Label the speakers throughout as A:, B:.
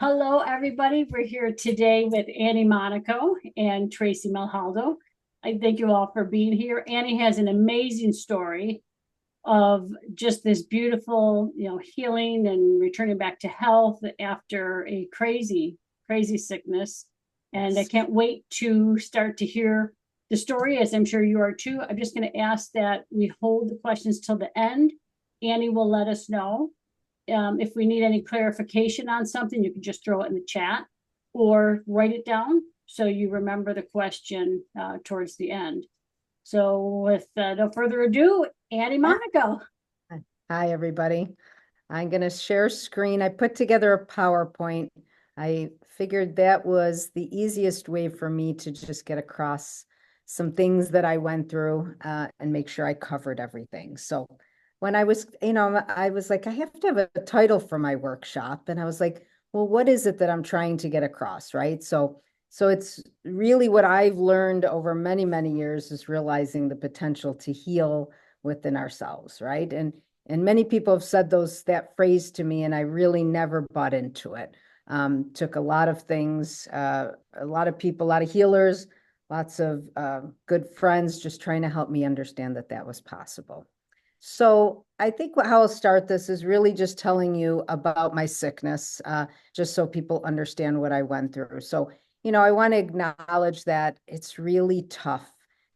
A: Hello, everybody. We're here today with Annie Monaco and Tracy Malhaldo. I thank you all for being here. Annie has an amazing story of just this beautiful, healing and returning back to health after a crazy, crazy sickness. And I can't wait to start to hear the story, as I'm sure you are too. I'm just going to ask that we hold the questions till the end. Annie will let us know. If we need any clarification on something, you can just throw it in the chat or write it down so you remember the question towards the end. So with no further ado, Annie Monaco.
B: Hi, everybody. I'm going to share screen. I put together a PowerPoint. I figured that was the easiest way for me to just get across some things that I went through and make sure I covered everything. So when I was, I was like, I have to have a title for my workshop. And I was like, well, what is it that I'm trying to get across, right? So it's really what I've learned over many, many years is realizing the potential to heal within ourselves, right? And many people have said that phrase to me, and I really never bought into it. Took a lot of things, a lot of people, a lot of healers, lots of good friends just trying to help me understand that that was possible. So I think how I'll start this is really just telling you about my sickness, just so people understand what I went through. So, I want to acknowledge that it's really tough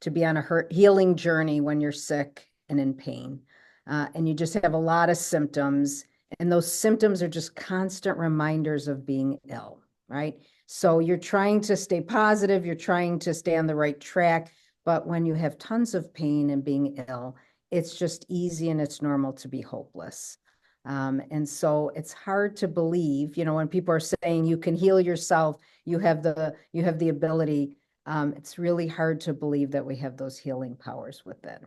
B: to be on a healing journey when you're sick and in pain. And you just have a lot of symptoms, and those symptoms are just constant reminders of being ill, right? So you're trying to stay positive, you're trying to stay on the right track, but when you have tons of pain and being ill, it's just easy and it's normal to be hopeless. And so it's hard to believe, when people are saying you can heal yourself, you have the ability. It's really hard to believe that we have those healing powers within.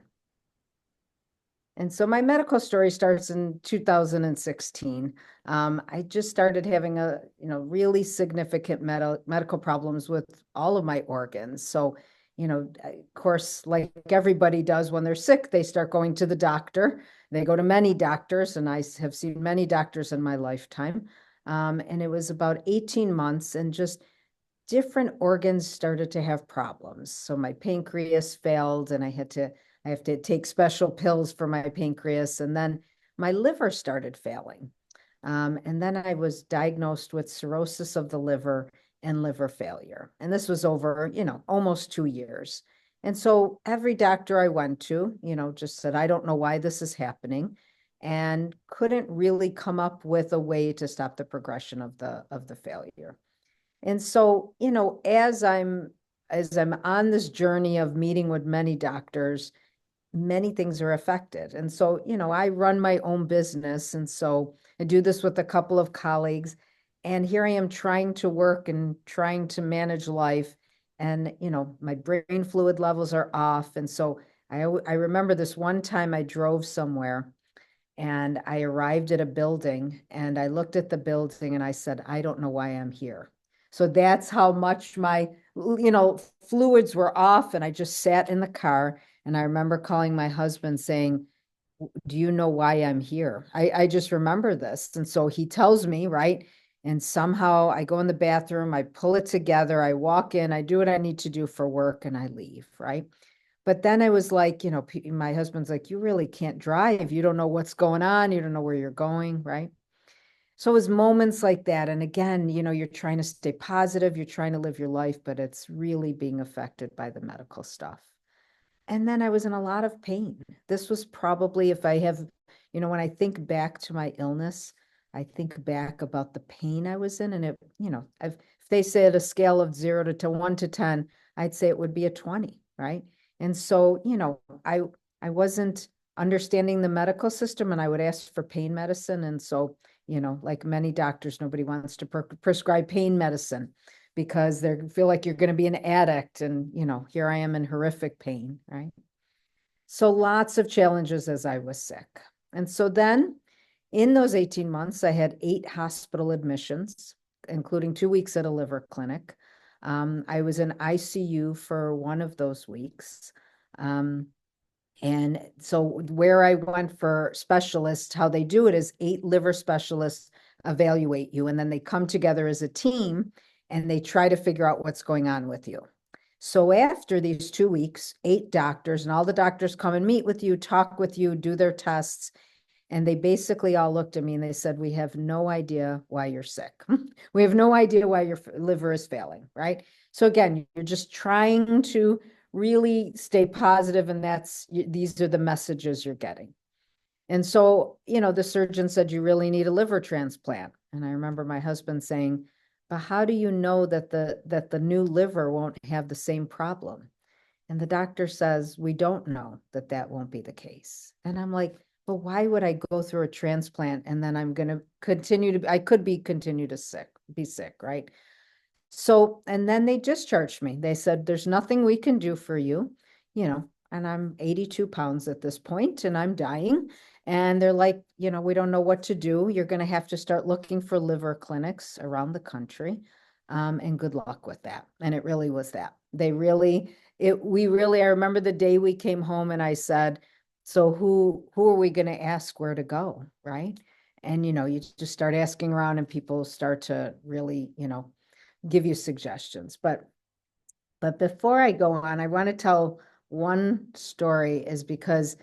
B: And so my medical story starts in 2016. I just started having really significant medical problems with all of my organs. So, of course, like everybody does when they're sick, they start going to the doctor. They go to many doctors, and I have seen many doctors in my lifetime. And it was about 18 months, and just different organs started to have problems. So my pancreas failed, and I have to take special pills for my pancreas. And then my liver started failing. And then I was diagnosed with cirrhosis of the liver and liver failure. And this was over, almost 2 years. And so every doctor I went to, just said, I don't know why this is happening, and couldn't really come up with a way to stop the progression of the failure. And so, as I'm on this journey of meeting with many doctors, many things are affected. And so, I run my own business. And so I do this with a couple of colleagues. And here I am trying to work and trying to manage life. And, my brain fluid levels are off. And so I remember this one time I drove somewhere, and I arrived at a building, and I looked at the building and I said, I don't know why I'm here. So that's how much my, fluids were off. And I just sat in the car, and I remember calling my husband saying, do you know why I'm here? I just remember this. And so he tells me, right? And somehow I go in the bathroom, I pull it together, I walk in, I do what I need to do for work, and I leave, right? But then I was like, my husband's like, you really can't drive. You don't know what's going on. You don't know where you're going, right? So it was moments like that. And again, you're trying to stay positive, you're trying to live your life, but it's really being affected by the medical stuff. And then I was in a lot of pain. This was probably, if I have, when I think back to my illness, I think back about the pain I was in. And if they say at a scale of 0 to 1 to 10, I'd say it would be a 20, right? And so, I wasn't understanding the medical system, and I would ask for pain medicine. And so, like many doctors, nobody wants to prescribe pain medicine because they feel like you're going to be an addict. And, here I am in horrific pain, right? So lots of challenges as I was sick. And so then in those 18 months, I had 8 hospital admissions, including 2 weeks at a liver clinic. I was in ICU for one of those weeks. And so where I went for specialists, how they do it is 8 liver specialists evaluate you. And then they come together as a team and they try to figure out what's going on with you. So after these 2 weeks, 8 doctors, and all the doctors come and meet with you, talk with you, do their tests. And they basically all looked at me and they said, we have no idea why you're sick. We have no idea why your liver is failing, right? So again, you're just trying to really stay positive, and these are the messages you're getting. And so, the surgeon said, you really need a liver transplant. And I remember my husband saying, but how do you know that the new liver won't have the same problem? And the doctor says, we don't know that won't be the case. And I'm like, but why would I go through a transplant and then I'm going to continue to be sick, right? So, and then they discharged me. They said, there's nothing we can do for you, and I'm 82 pounds at this point and I'm dying. And they're like, we don't know what to do. You're going to have to start looking for liver clinics around the country. And good luck with that. And it really was that. I remember the day we came home and I said, so who are we going to ask where to go? Right. And, you just start asking around and people start to really, give you suggestions. But before I go on, I want to tell one story, is because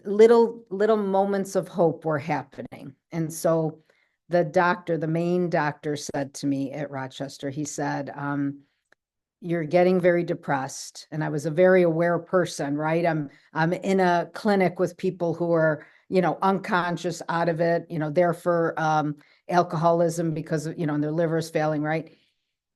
B: little moments of hope were happening. And so the main doctor said to me at Rochester, he said, you're getting very depressed. And I was a very aware person, right? I'm in a clinic with people who are, unconscious, out of it, there for alcoholism because, and their liver's failing, right?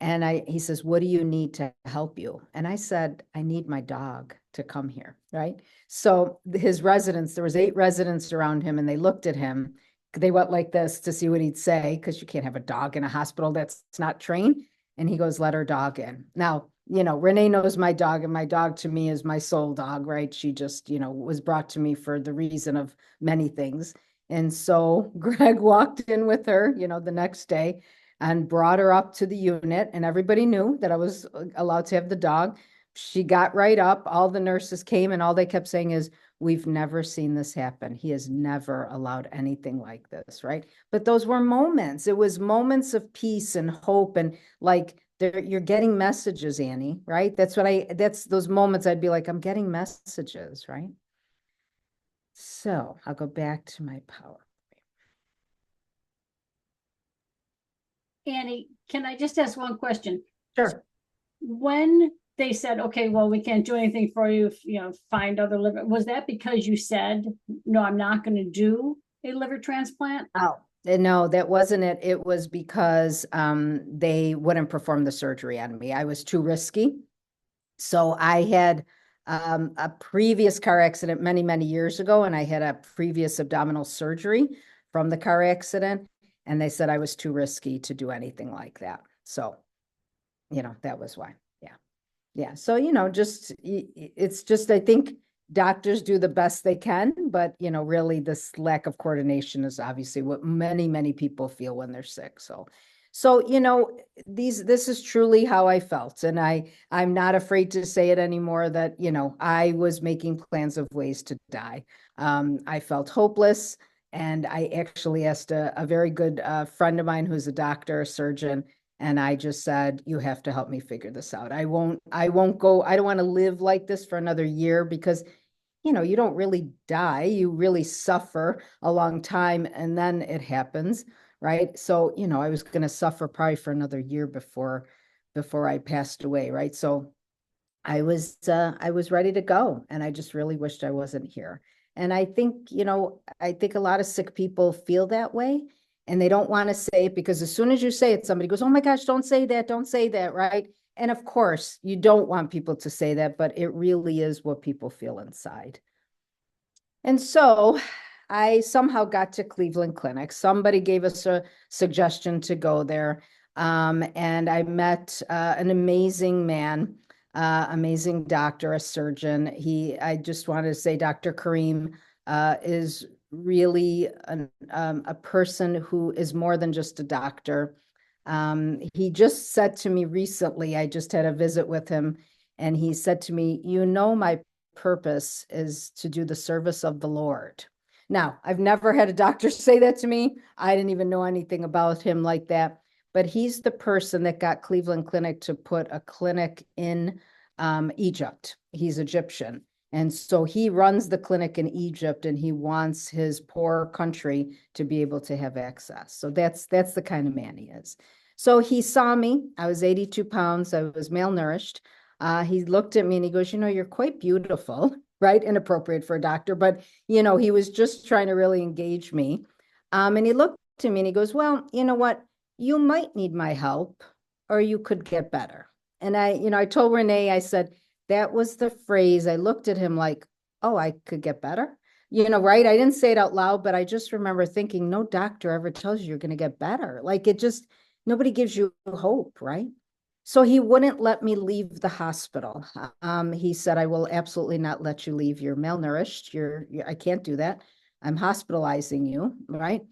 B: And he says, what do you need to help you? And I said, I need my dog to come here, right? So his residents, there was 8 residents around him, and they looked at him. They went like this to see what he'd say, because you can't have a dog in a hospital that's not trained. And he goes, let her dog in. Now, Renee knows my dog, and my dog to me is my soul dog, right? She just, was brought to me for the reason of many things. And so Greg walked in with her, the next day, and brought her up to the unit, and everybody knew that I was allowed to have the dog. She got right up. All the nurses came, and all they kept saying is, we've never seen this happen. He has never allowed anything like this, right? But those were moments. It was moments of peace and hope, and like you're getting messages, Annie, right? That's those moments I'd be like, I'm getting messages, right? So I'll go back to my power.
A: Annie, can I just ask one question?
B: Sure.
A: When they said, okay, well, we can't do anything for you, find other liver, was that because you said, no, I'm not going to do a liver transplant?
B: Oh, no, that wasn't it. It was because they wouldn't perform the surgery on me. I was too risky. So I had a previous car accident many, many years ago, and I had a previous abdominal surgery from the car accident. And they said I was too risky to do anything like that. So, that was why. Yeah. Yeah. So, it's just, I think doctors do the best they can, but, really this lack of coordination is obviously what many, many people feel when they're sick. So, this is truly how I felt. And I'm not afraid to say it anymore that, I was making plans of ways to die. I felt hopeless. And I actually asked a very good friend of mine who's a doctor, a surgeon, and I just said, you have to help me figure this out. I won't go, I don't want to live like this for another year, because, you don't really die. You really suffer a long time, and then it happens, right? So, I was going to suffer probably for another year before I passed away, right? So I was ready to go, and I just really wished I wasn't here. And I think, I think a lot of sick people feel that way, and they don't want to say it, because as soon as you say it, somebody goes, oh my gosh, don't say that, right? And of course, you don't want people to say that, but it really is what people feel inside. And so I somehow got to Cleveland Clinic. Somebody gave us a suggestion to go there. And I met an amazing man, amazing doctor, a surgeon. I just wanted to say Dr. Kareem is really a person who is more than just a doctor. He just said to me recently, I just had a visit with him, and he said to me, my purpose is to do the service of the Lord. Now, I've never had a doctor say that to me. I didn't even know anything about him like that. But he's the person that got Cleveland Clinic to put a clinic in Egypt. He's Egyptian. And so he runs the clinic in Egypt and he wants his poor country to be able to have access. So that's the kind of man he is. So he saw me. I was 82 pounds. I was malnourished. He looked at me and he goes, you're quite beautiful, right? Inappropriate for a doctor, but he was just trying to really engage me. And he looked at me and he goes, well, you know what? You might need my help or you could get better. And I told Renee, I said, that was the phrase. I looked at him like, oh, I could get better. Right? I didn't say it out loud, but I just remember thinking, no doctor ever tells you you're going to get better. Like nobody gives you hope, right? So he wouldn't let me leave the hospital. He said, I will absolutely not let you leave. You're malnourished. I can't do that. I'm hospitalizing you, right?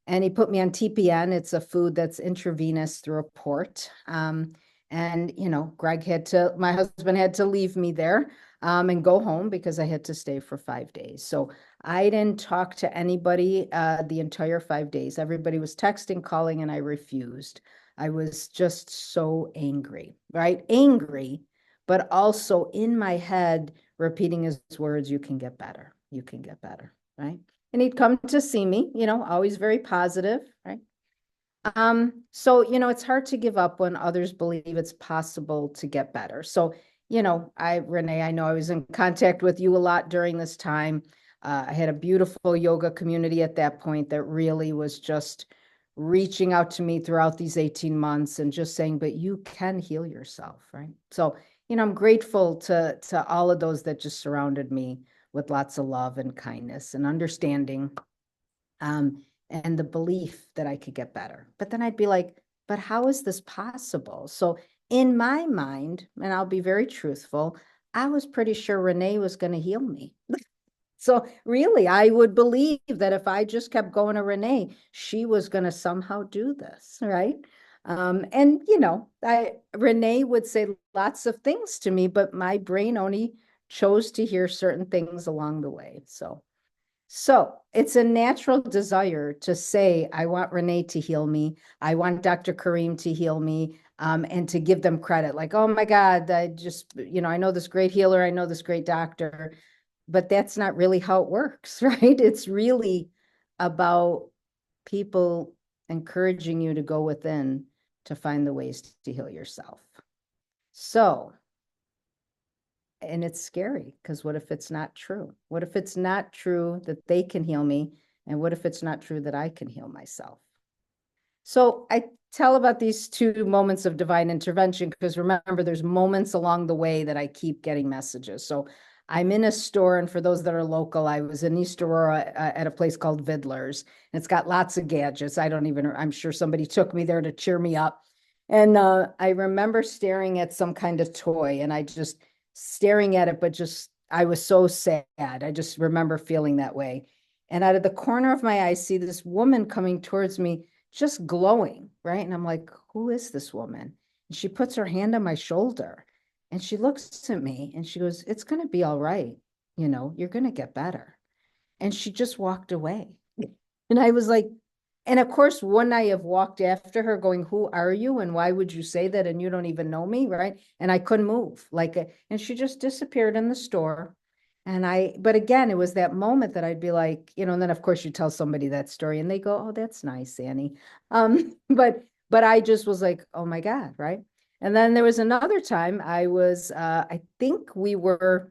B: And he put me on TPN. It's a food that's intravenous through a port. And my husband had to leave me there and go home because I had to stay for 5 days. So I didn't talk to anybody the entire 5 days. Everybody was texting, calling, and I refused. I was just so angry, right? Angry, but also in my head, repeating his words, you can get better. You can get better, right? And he'd come to see me, always very positive, right? So, it's hard to give up when others believe it's possible to get better. So, Renee, I know I was in contact with you a lot during this time. I had a beautiful yoga community at that point that really was just reaching out to me throughout these 18 months and just saying, but you can heal yourself, right? So, I'm grateful to all of those that just surrounded me with lots of love and kindness and understanding. And the belief that I could get better. But then I'd be like, but how is this possible? So in my mind, and I'll be very truthful, I was pretty sure Renee was going to heal me. So really, I would believe that if I just kept going to Renee, she was going to somehow do this, right? And Renee would say lots of things to me, but my brain only chose to hear certain things along the way. So it's a natural desire to say, I want Renee to heal me. I want Dr. Kareem to heal me, and to give them credit. Like, oh my God, I know this great healer. I know this great doctor, but that's not really how it works, right? It's really about people encouraging you to go within to find the ways to heal yourself. So, and it's scary because what if it's not true? What if it's not true that they can heal me? And what if it's not true that I can heal myself? So I tell about these two moments of divine intervention because remember, there's moments along the way that I keep getting messages. So I'm in a store, and for those that are local, I was in East Aurora at a place called Vidler's, and it's got lots of gadgets. I'm sure somebody took me there to cheer me up. And I remember staring at some kind of toy, and I just staring at it, but I was so sad. I just remember feeling that way. And out of the corner of my eye, I see this woman coming towards me, just glowing, right? And I'm like, who is this woman? And she puts her hand on my shoulder and she looks at me and she goes, it's going to be all right. You're going to get better. And she just walked away. And I was like, and of course, wouldn't I have walked after her going, who are you? And why would you say that? And you don't even know me, right? And I couldn't move. And she just disappeared in the store. But again, it was that moment that I'd be like, and then of course you tell somebody that story and they go, oh, that's nice, Annie. But I just was like, oh my God, right? And then there was another time I think we were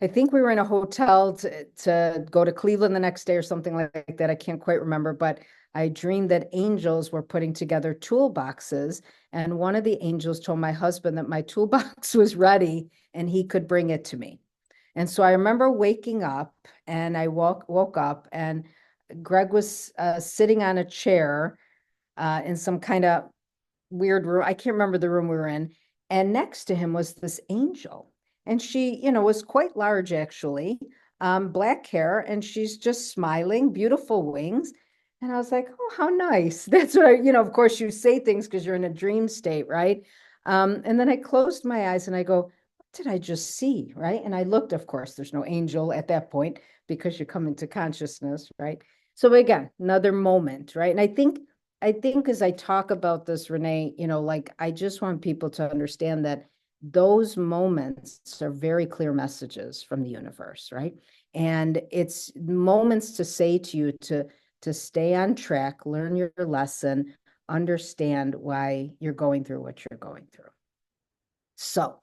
B: in a hotel to go to Cleveland the next day or something like that. I can't quite remember, but I dreamed that angels were putting together toolboxes. And one of the angels told my husband that my toolbox was ready and he could bring it to me. And so I remember waking up and I woke up and Greg was sitting on a chair in some kind of weird room. I can't remember the room we were in. And next to him was this angel. And she, was quite large actually, black hair, and she's just smiling, beautiful wings. And I was like, oh, how nice. That's what of course you say things because you're in a dream state, right? And then I closed my eyes and I go, what did I just see? Right. And I looked, of course, there's no angel at that point, because you come into consciousness, right? So again, another moment, right? And I think as I talk about this, Renee, like I just want people to understand that those moments are very clear messages from the universe, right? And it's moments to say to you to stay on track, learn your lesson, understand why you're going through what you're going through. So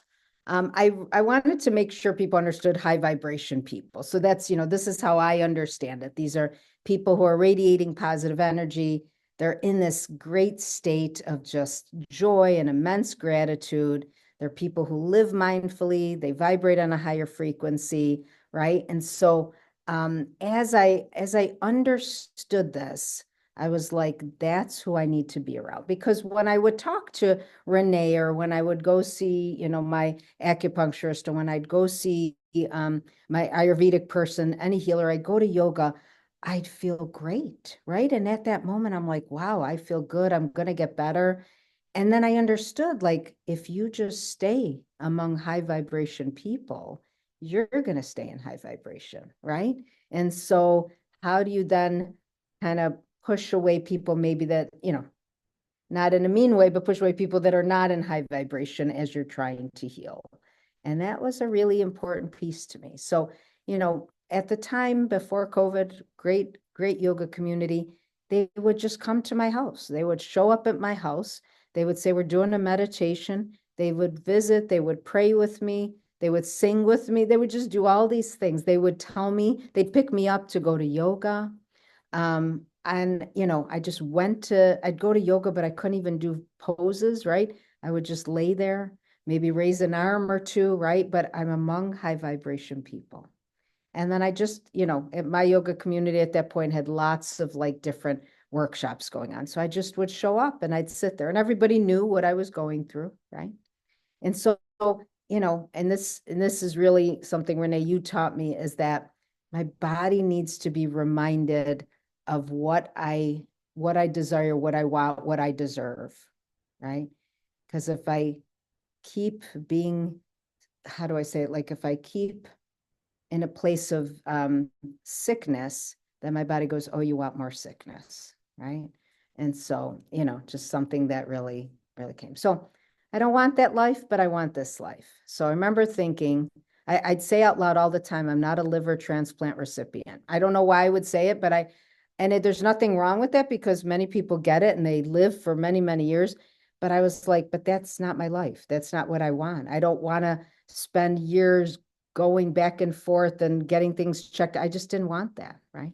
B: I wanted to make sure people understood high vibration people. So that's, this is how I understand it. These are people who are radiating positive energy. They're in this great state of just joy and immense gratitude. They're people who live mindfully. They vibrate on a higher frequency, right? And so as I understood this, I was like, that's who I need to be around. Because when I would talk to Renee, or when I would go see, my acupuncturist, or when I'd go see my Ayurvedic person, any healer, I'd go to yoga, I'd feel great, right? And at that moment, I'm like, wow, I feel good. I'm going to get better. And then I understood, like, if you just stay among high vibration people, you're going to stay in high vibration, right? And so how do you then kind of push away people maybe that, not in a mean way, but push away people that are not in high vibration as you're trying to heal? And that was a really important piece to me. So, at the time before COVID, great, great yoga community, they would just come to my house. They would show up at my house. They would say, we're doing a meditation. They would visit, they would pray with me. They would sing with me. They would just do all these things. They would tell me, they'd pick me up to go to yoga. And, I'd go to yoga, but I couldn't even do poses, right? I would just lay there, maybe raise an arm or two, right? But I'm among high vibration people. And then I just, at my yoga community at that point had lots of like different workshops going on. So I just would show up and I'd sit there, and everybody knew what I was going through, right? And so, and this is really something, Renee, you taught me, is that my body needs to be reminded of what I desire, what I want, what I deserve, right? Because if I keep being, how do I say it? Like if I keep in a place of sickness, then my body goes, oh, you want more sickness, right? And so, just something that really, really came. So I don't want that life, but I want this life. So I remember thinking, I'd say out loud all the time, I'm not a liver transplant recipient. I don't know why I would say it, but there's nothing wrong with that, because many people get it and they live for many, many years. But I was like, but that's not my life. That's not what I want. I don't want to spend years going back and forth and getting things checked. I just didn't want that, right?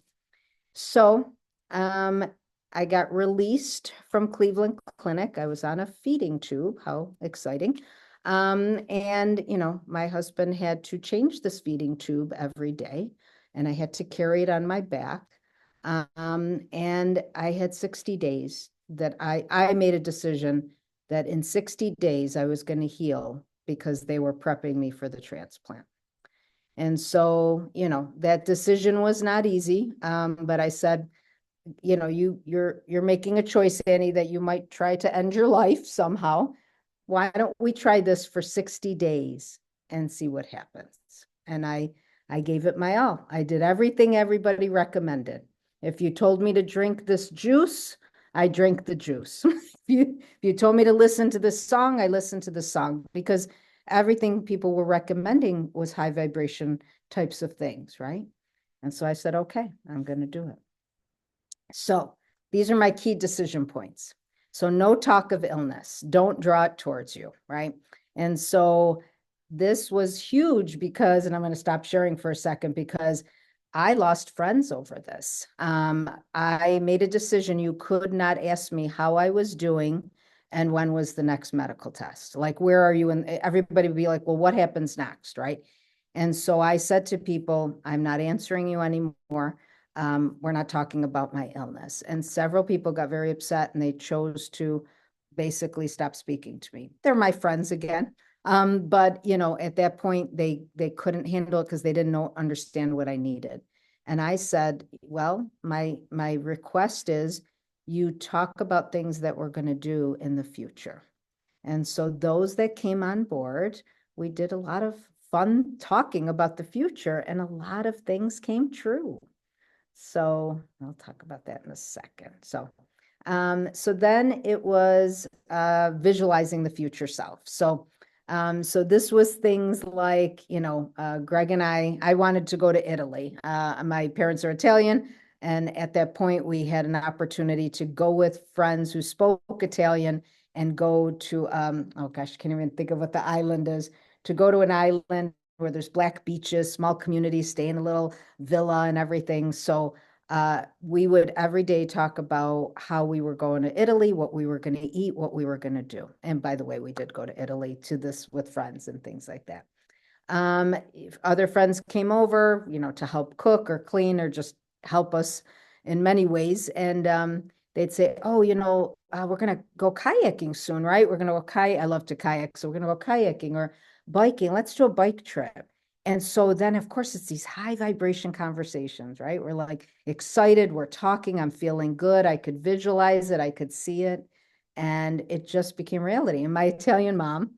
B: So I got released from Cleveland Clinic. I was on a feeding tube. How exciting. And, my husband had to change this feeding tube every day, and I had to carry it on my back. And I had 60 days that I made a decision that in 60 days I was going to heal, because they were prepping me for the transplant. And so, that decision was not easy. But I said, you're making a choice, Annie, that you might try to end your life somehow. Why don't we try this for 60 days and see what happens? And I gave it my all. I did everything everybody recommended. If you told me to drink this juice, I drank the juice. If you told me to listen to this song, I listened to the song, because everything people were recommending was high vibration types of things, right? And so I said, okay, I'm going to do it. So these are my key decision points. So no talk of illness. Don't draw it towards you, right? And so this was huge because, and I'm going to stop sharing for a second, because I lost friends over this. I made a decision. You could not ask me how I was doing and when was the next medical test. Like, where are you? And everybody would be like, well, what happens next, right? And so I said to people, I'm not answering you anymore. We're not talking about my illness. And several people got very upset, and they chose to basically stop speaking to me. They're my friends again. But at that point they couldn't handle it, because they didn't understand what I needed. And I said, well, my request is you talk about things that we're going to do in the future. And so those that came on board, we did a lot of fun talking about the future, and a lot of things came true. So I'll talk about that in a second. So then it was visualizing the future self. So this was things like, Greg and I wanted to go to Italy. My parents are Italian. And at that point, we had an opportunity to go with friends who spoke Italian and go to, oh gosh, I can't even think of what the island is, to go to an island where there's black beaches, small communities, stay in a little villa and everything. So we would every day talk about how we were going to Italy, what we were going to eat, what we were going to do. And by the way, we did go to Italy to this with friends and things like that. If other friends came over, to help cook or clean or just help us in many ways. And they'd say, oh, we're going to go kayaking soon, right? We're going to go kayak. I love to kayak. So we're going to go kayaking or biking. Let's do a bike trip. And so then, of course, it's these high vibration conversations, right? We're like excited. We're talking. I'm feeling good. I could visualize it. I could see it. And it just became reality. And my Italian mom,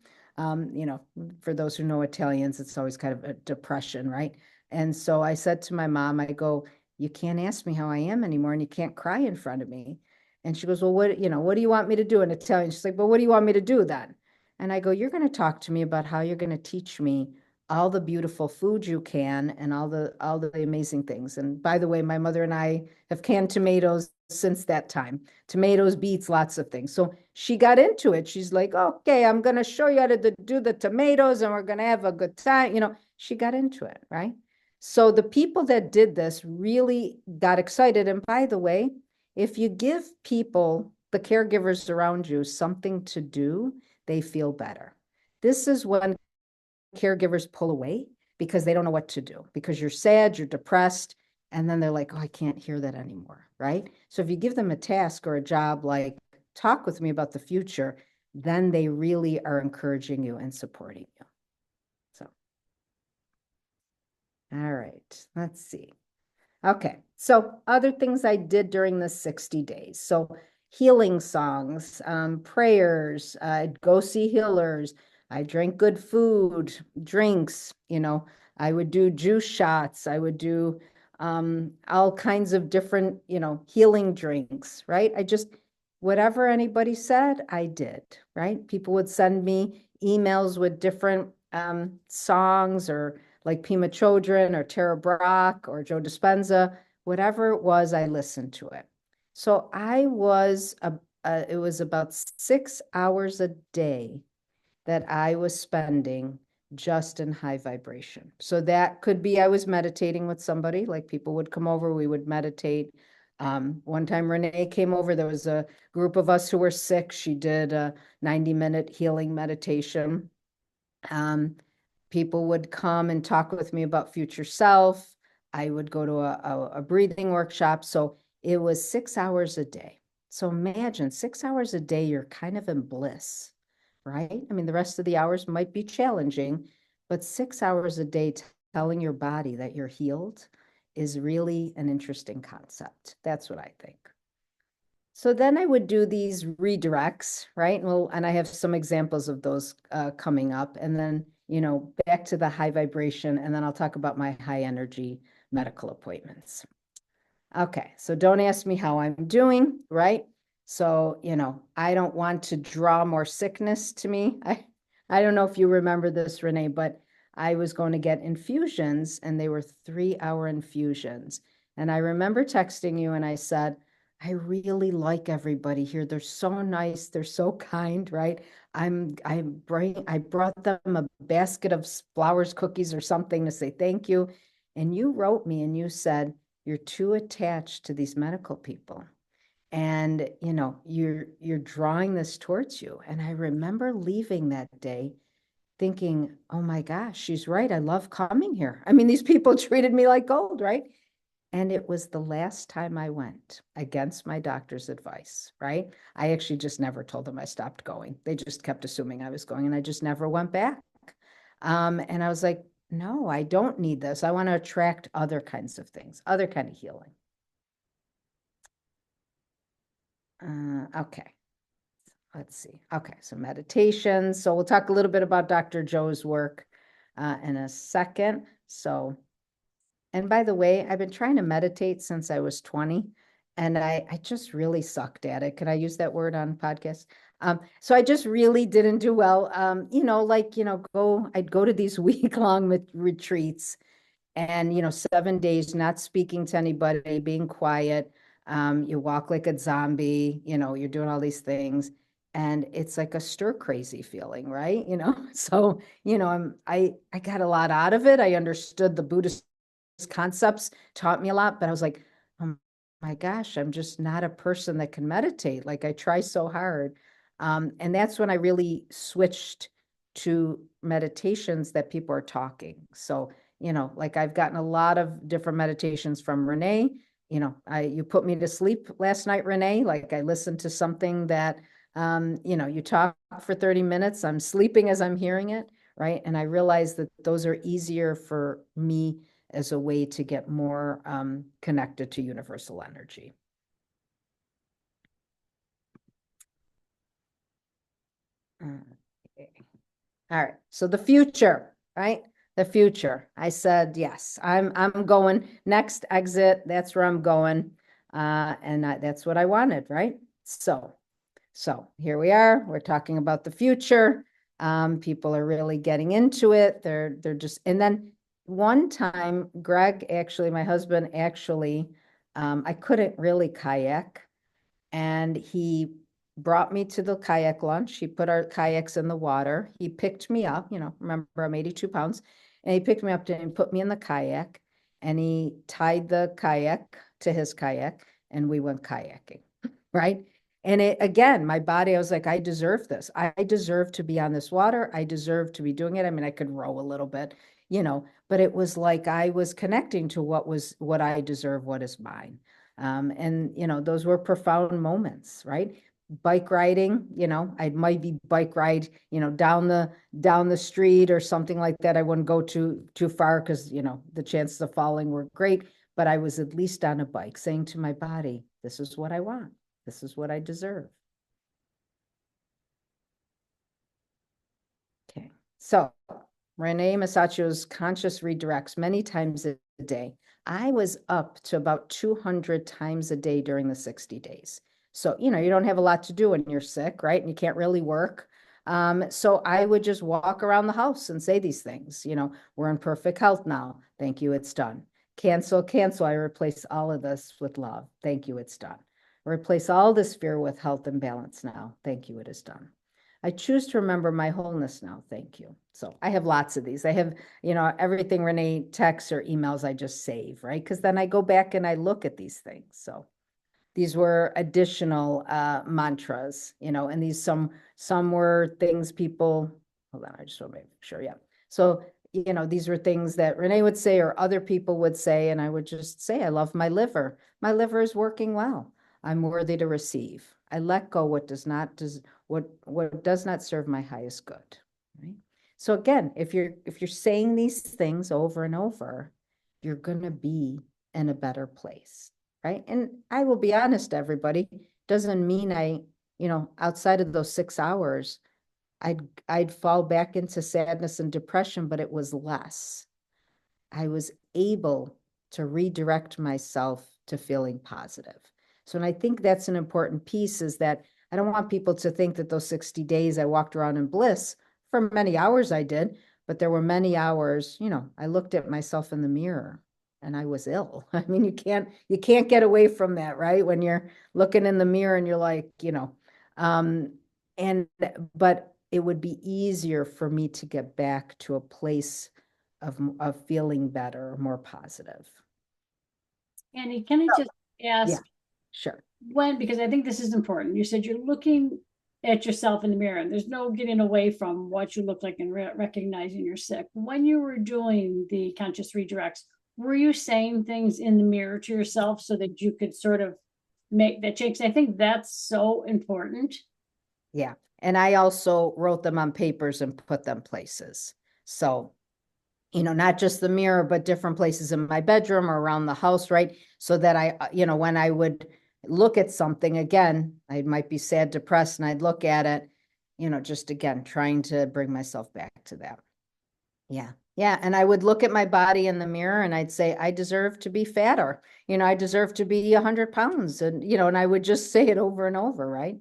B: for those who know Italians, it's always kind of a depression, right? And so I said to my mom, I go, you can't ask me how I am anymore, and you can't cry in front of me. And she goes, well, what do you want me to do in Italian? She's like, well, what do you want me to do then? And I go, you're going to talk to me about how you're going to teach me all the beautiful food you can and all the amazing things. And by the way, my mother and I have canned tomatoes since that time. Tomatoes, beets, lots of things. So she got into it. She's like, okay, I'm going to show you how to do the tomatoes and we're going to have a good time. She got into it, right? So the people that did this really got excited. And by the way, if you give people, the caregivers around you, something to do, they feel better. This is when caregivers pull away because they don't know what to do, because you're sad, you're depressed, and then they're like, oh, I can't hear that anymore, right? So if you give them a task or a job like, talk with me about the future, then they really are encouraging you and supporting you. So, all right, let's see. Okay, so other things I did during the 60 days. So healing songs, prayers, I'd go see healers. I drank good food, drinks, I would do juice shots. I would do all kinds of different, healing drinks, right? Whatever anybody said, I did, right? People would send me emails with different songs or like Pima Chodron or Tara Brach or Joe Dispenza, whatever it was, I listened to it. So it was about 6 hours a day that I was spending just in high vibration. So that could be I was meditating with somebody, like people would come over, we would meditate. One time Renee came over, there was a group of us who were sick. She did a 90-minute healing meditation. People would come and talk with me about future self. I would go to a breathing workshop. So it was 6 hours a day. So imagine 6 hours a day, you're kind of in bliss, right? I mean, the rest of the hours might be challenging, but 6 hours a day telling your body that you're healed is really an interesting concept. That's what I think. So then I would do these redirects, right? Well, and I have some examples of those coming up. And then, back to the high vibration. And then I'll talk about my high energy medical appointments. Okay, so don't ask me how I'm doing, right? So, I don't want to draw more sickness to me. I don't know if you remember this, Renee, but I was going to get infusions and they were 3-hour infusions. And I remember texting you and I said, I really like everybody here. They're so nice. They're so kind, right? I brought them a basket of flowers, cookies, or something to say thank you. And you wrote me and you said, you're too attached to these medical people. And you're drawing this towards you. And I remember leaving that day thinking, oh my gosh, she's right. I love coming here. I mean, these people treated me like gold, right? And it was the last time I went against my doctor's advice, right? I actually just never told them I stopped going. They just kept assuming I was going and I just never went back. And I was like, no, I don't need this. I want to attract other kinds of things, other kind of healing. Okay. Let's see. Okay, so meditation. So we'll talk a little bit about Dr. Joe's work. in a second. So, and by the way, I've been trying to meditate since I was 20, and I just really sucked at it. Can I use that word on podcast? So I just really didn't do well. I'd go to these week-long retreats, and 7 days not speaking to anybody, being quiet. You walk like a zombie, you're doing all these things, and it's like a stir crazy feeling, right? So I got a lot out of it. I understood the Buddhist concepts, taught me a lot, but I was like, oh my gosh, I'm just not a person that can meditate. Like, I try so hard. And that's when I really switched to meditations that people are talking. So, like, I've gotten a lot of different meditations from Renee. You put me to sleep last night, Renee. Like, I listened to something that, you talk for 30 minutes. I'm sleeping as I'm hearing it, right? And I realized that those are easier for me as a way to get more connected to universal energy. Okay. All right. So the future, right? The future. I said, yes, I'm going next exit. That's where I'm going. That's what I wanted, right? So here we are. We're talking about the future. People are really getting into it. They're just, and then one time, Greg, actually, my husband, actually, I couldn't really kayak, and he brought me to the kayak launch. He put our kayaks in the water. He picked me up, remember, I'm 82 pounds, and he picked me up and put me in the kayak, and he tied the kayak to his kayak, and we went kayaking, right? And again, my body, I was like, I deserve this. I deserve to be on this water. I deserve to be doing it. I mean, I could row a little bit, but it was like I was connecting to what I deserve, what is mine. And those were profound moments, right? Bike riding, I might be bike ride, down the street or something like that. I wouldn't go too far because, the chances of falling were great, but I was at least on a bike saying to my body, this is what I want. This is what I deserve. Okay. So Renee Mussachio's conscious redirects many times a day. I was up to about 200 times a day during the 60 days. So, you don't have a lot to do when you're sick, right? And you can't really work. So I would just walk around the house and say these things, we're in perfect health now. Thank you, it's done. Cancel. I replace all of this with love. Thank you, it's done. Replace all this fear with health and balance now. Thank you, it is done. I choose to remember my wholeness now. Thank you. So I have lots of these. I have, everything Renee texts or emails I just save, right? Because then I go back and I look at these things. So these were additional mantras, and these some were things people, hold on, I just want to make sure. Yeah. So, these were things that Renee would say or other people would say, and I would just say, I love my liver. My liver is working well. I'm worthy to receive. I let go what does not serve my highest good. Right. So again, if you're saying these things over and over, you're gonna be in a better place. Right. And I will be honest, everybody, doesn't mean outside of those 6 hours, I'd fall back into sadness and depression, but it was less. I was able to redirect myself to feeling positive. So, and I think that's an important piece, is that I don't want people to think that those 60 days I walked around in bliss. For many hours I did, but there were many hours, I looked at myself in the mirror and I was ill. I mean, you can't get away from that, right? When you're looking in the mirror and you're like, but it would be easier for me to get back to a place of feeling better, more positive.
A: Annie, can I just
B: Yeah,
A: ask
B: sure.
A: because I think this is important. You said you're looking at yourself in the mirror, and there's no getting away from what you look like and recognizing you're sick. When you were doing the conscious redirects, were you saying things in the mirror to yourself so that you could sort of make that change? I think that's so important.
B: Yeah. And I also wrote them on papers and put them places. So, not just the mirror, but different places in my bedroom or around the house, right? So that I, when I would look at something again, I might be sad, depressed, and I'd look at it, just again, trying to bring myself back to that. Yeah. Yeah, and I would look at my body in the mirror and I'd say, I deserve to be fatter. I deserve to be 100 pounds. And I would just say it over and over, right?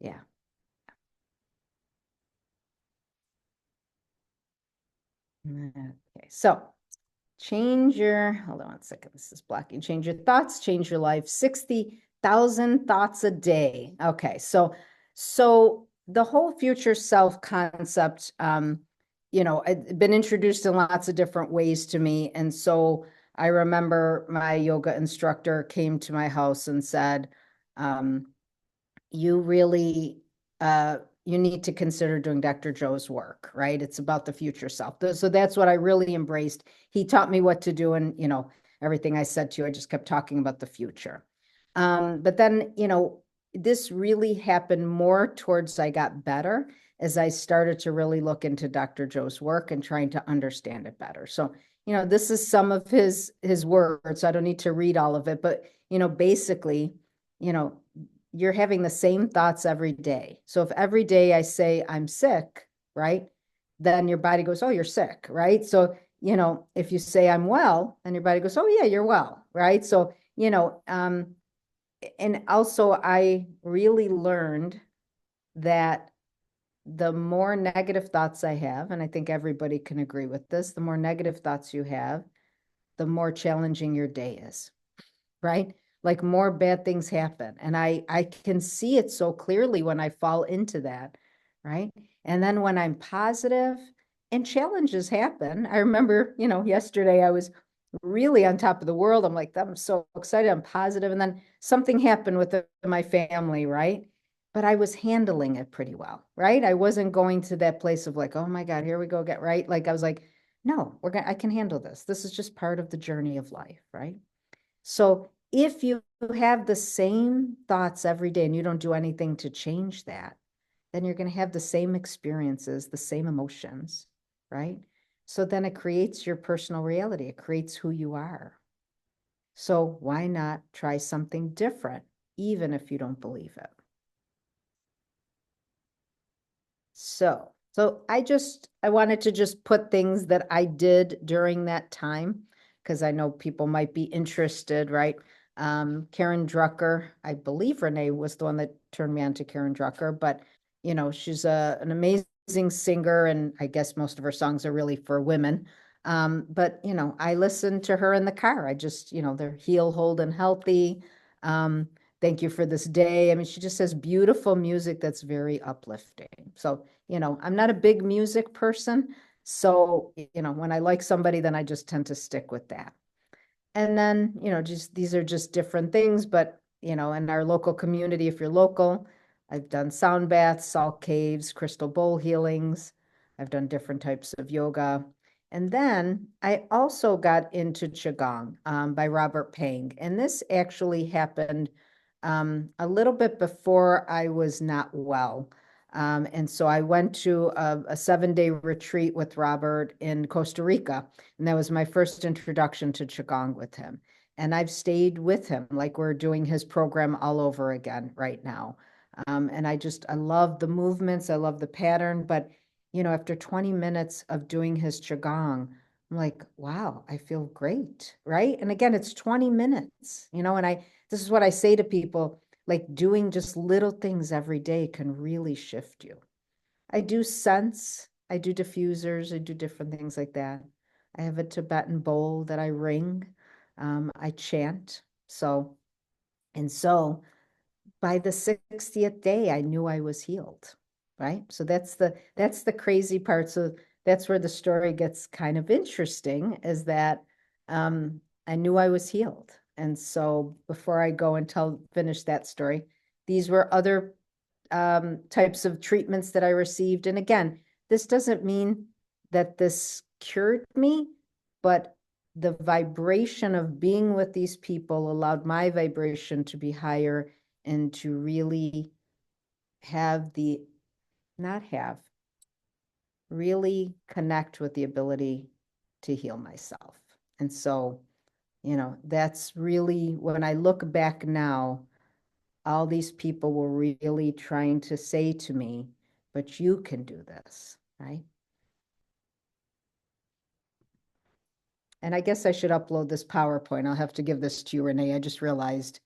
B: Yeah. Okay. So hold on one second. This is blocking. Change your thoughts, change your life. 60,000 thoughts a day. Okay. So the whole future self concept, it's been introduced in lots of different ways to me. And so I remember my yoga instructor came to my house and said, um, you really you need to consider doing Dr. Joe's work, right? It's about the future self. So that's what I really embraced. He taught me what to do, and everything I said to you, I just kept talking about the future. But then, this really happened more towards I got better as I started to really look into Dr. Joe's work and trying to understand it better. So, this is some of his words. So I don't need to read all of it, but basically, you know, you're having the same thoughts every day. So if every day I say I'm sick, right? Then your body goes, oh, you're sick, right? So, if you say I'm well, then your body goes, oh, yeah, you're well, right? So, and also I really learned that the more negative thoughts I have, and I think everybody can agree with this, the more negative thoughts you have, the more challenging your day is, right? Like more bad things happen. And I can see it so clearly when I fall into that, right? And then when I'm positive and challenges happen, I remember, yesterday I was really on top of the world. I'm like, I'm so excited, I'm positive. And then something happened with my family, right? But I was handling it pretty well, right? I wasn't going to that place of like, oh my God, here we go, get right. Like I was like, no, I can handle this. This is just part of the journey of life, right? So if you have the same thoughts every day and you don't do anything to change that, then you're going to have the same experiences, the same emotions, right? So then it creates your personal reality. It creates who you are. So why not try something different, even if you don't believe it? So I wanted to just put things that I did during that time because I know people might be interested, right? Karen Drucker, I believe Renee was the one that turned me on to Karen Drucker, but she's an amazing singer, and I guess most of her songs are really for women. But I listen to her in the car. I just, they're heal, hold, and healthy. Um, Thank you for this day. I mean, she just has beautiful music that's very uplifting. So, I'm not a big music person. So, when I like somebody, then I just tend to stick with that. And then, just these are just different things. But, in our local community, if you're local, I've done sound baths, salt caves, crystal bowl healings. I've done different types of yoga. And then I also got into Qigong by Robert Pang. And this actually happened a little bit before I was not well. And so I went to a 7-day retreat with Robert in Costa Rica. And that was my first introduction to Qigong with him. And I've stayed with him, like we're doing his program all over again right now. And I love the movements, I love the pattern. But, after 20 minutes of doing his Qigong, I'm like, wow, I feel great. Right. And again, it's 20 minutes, and this is what I say to people, like doing just little things every day can really shift you. I do scents, I do diffusers, I do different things like that. I have a Tibetan bowl that I ring. I chant. So by the 60th day, I knew I was healed, right? So that's the crazy part. So that's where the story gets kind of interesting, is that I knew I was healed. And so before I go and finish that story, these were other types of treatments that I received. And again, this doesn't mean that this cured me, but the vibration of being with these people allowed my vibration to be higher and to really have not have, really connect with the ability to heal myself. And so, that's really, when I look back now, all these people were really trying to say to me, but you can do this, right? and I guess I should upload this PowerPoint. I'll have to give this to you, Renee. I just realized,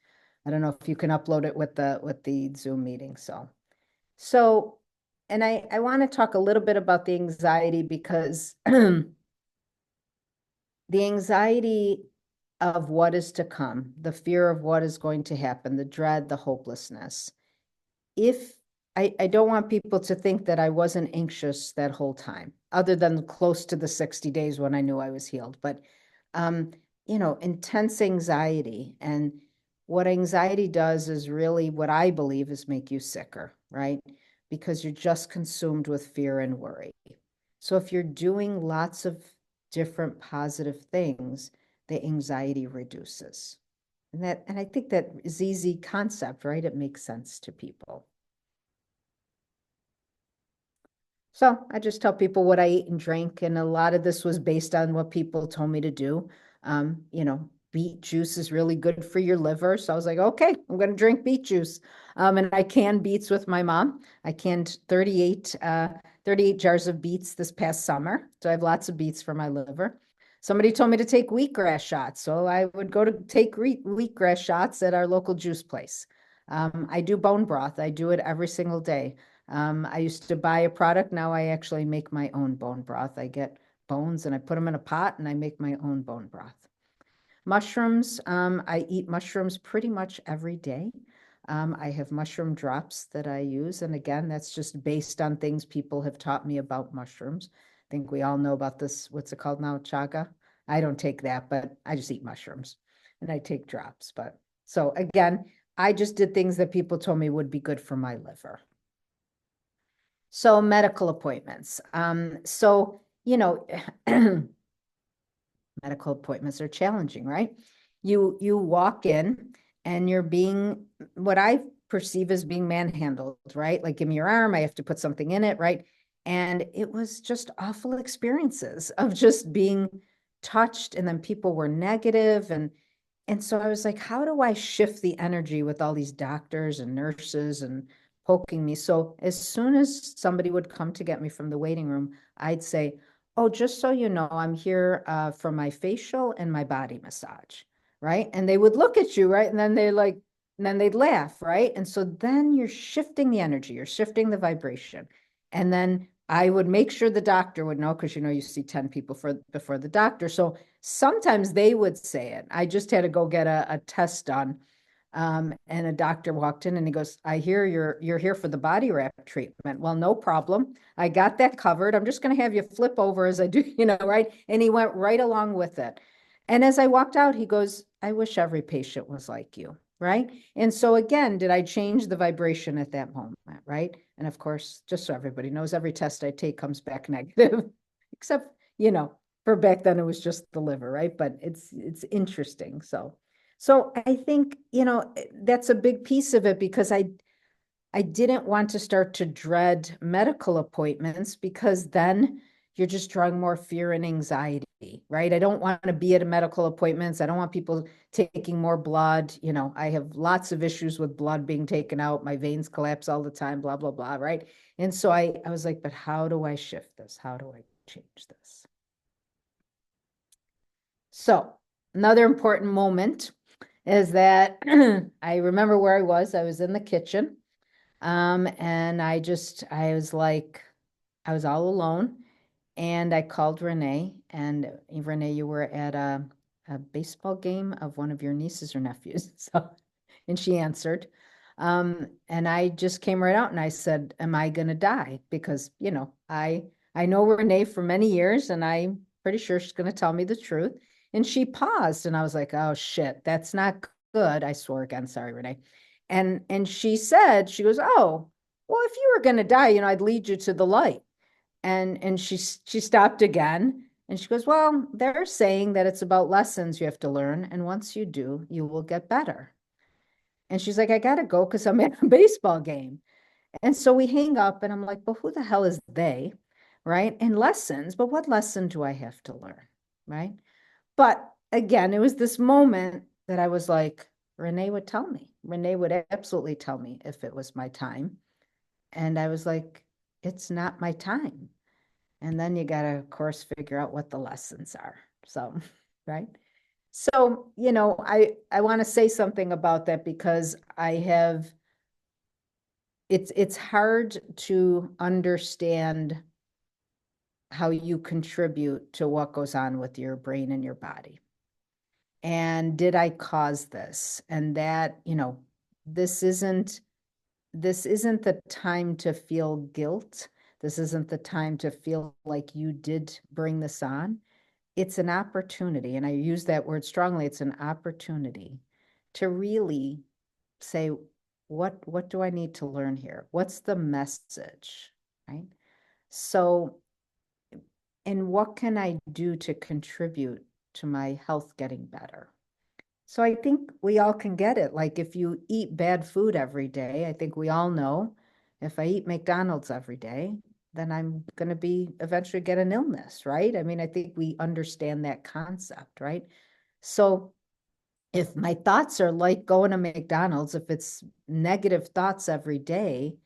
B: I don't know if you can upload it with the Zoom meeting. So, and I want to talk a little bit about the anxiety because the anxiety of what is to come, the fear of what is going to happen, the dread, the hopelessness. If I don't want people to think that I wasn't anxious that whole time, other than close to the 60 days when I knew I was healed. But, intense anxiety. And what anxiety does is really what I believe is make you sicker, right? Because you're just consumed with fear and worry. So if you're doing lots of different positive things, the anxiety reduces. And I think that is easy concept, right? It makes sense to people. So I just tell people what I ate and drank, and a lot of this was based on what people told me to do. Beet juice is really good for your liver. So I was like, okay, I'm going to drink beet juice. And I canned beets with my mom. I canned 38 jars of beets this past summer. So I have lots of beets for my liver. Somebody told me to take wheatgrass shots. So I would go to take wheatgrass shots at our local juice place. I do bone broth. I do it every single day. I used to buy a product. Now I actually make my own bone broth. I get bones and I put them in a pot and I make my own bone broth. Mushrooms, I eat mushrooms pretty much every day. I have mushroom drops that I use. And again, that's just based on things people have taught me about mushrooms. I think we all know about this. What's it called now? Chaga? I don't take that, but I just eat mushrooms and I take drops. But so again, I just did things that people told me would be good for my liver. So medical appointments. Medical appointments are challenging, right? You walk in and you're being what I perceive as being manhandled, right? Like, give me your arm, I have to put something in it, right? And it was just awful experiences of just being touched, and then people were negative, and so I was like, how do I shift the energy with all these doctors and nurses and poking me? So as soon as somebody would come to get me from the waiting room, I'd say, oh, just so you know, I'm here for my facial and my body massage, right? And they would look at you, right? And then and then they'd laugh, right? And so then you're shifting the energy, you're shifting the vibration. And then I would make sure the doctor would know, because you see 10 people before the doctor. So sometimes they would say it. I just had to go get a test done. And a doctor walked in and he goes, I hear you're here for the body wrap treatment. Well, no problem. I got that covered. I'm just going to have you flip over as I do, right? And he went right along with it. And as I walked out, he goes, I wish every patient was like you, right? And so again, did I change the vibration at that moment, right? And of course, just so everybody knows, every test I take comes back negative, except, for back then it was just the liver, right? But it's interesting. So I think, that's a big piece of it, because I didn't want to start to dread medical appointments, because then you're just drawing more fear and anxiety, right? I don't want to be at a medical appointments. I don't want people taking more blood. I have lots of issues with blood being taken out. My veins collapse all the time, blah, blah, blah, right? And so I was like, but how do I shift this? How do I change this? So another important moment is that I remember where I was. I was in the kitchen. And I was like, I was all alone, and I called Renee, and Renee, you were at a baseball game of one of your nieces or nephews. So, and she answered. And I just came right out and I said, am I going to die? Because, I know Renee for many years, and I'm pretty sure she's going to tell me the truth. And she paused, and I was like, oh shit, that's not good. I swore again. Sorry, Renee. And she goes, oh, well, if you were going to die, I'd lead you to the light. And she stopped again, and she goes, well, they're saying that it's about lessons you have to learn, and once you do, you will get better. And she's like, I gotta go because I'm at a baseball game. And so we hang up, and I'm like, but who the hell is they? Right? And lessons, but what lesson do I have to learn? Right? But again, it was this moment that I was like, Renee would tell me. Renee would absolutely tell me if it was my time. And I was like, it's not my time. And then you got to, of course, figure out what the lessons are. So right? So, I want to say something about that because it's hard to understand how you contribute to what goes on with your brain and your body. And did I cause this? And that, this isn't this isn't the time to feel guilt. This isn't the time to feel like you did bring this on. It's an opportunity, and I use that word strongly. It's an opportunity to really say, what do I need to learn here? What's the message, right? So, and what can I do to contribute to my health getting better? So I think we all can get it. Like if you eat bad food every day, I think we all know if I eat McDonald's every day, then I'm going to be eventually get an illness, right? I mean, I think we understand that concept, right? So if my thoughts are like going to McDonald's, if it's negative thoughts every day,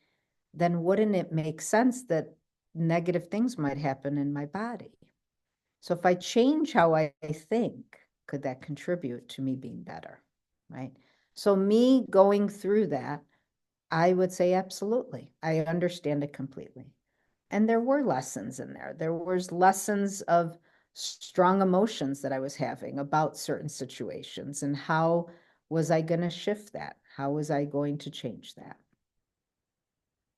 B: then wouldn't it make sense that negative things might happen in my body? So if I change how I think, could that contribute to me being better? Right. So me going through that, I would say absolutely. I understand it completely. And there were lessons in there. There was lessons of strong emotions that I was having about certain situations and how was I going to shift that? How was I going to change that?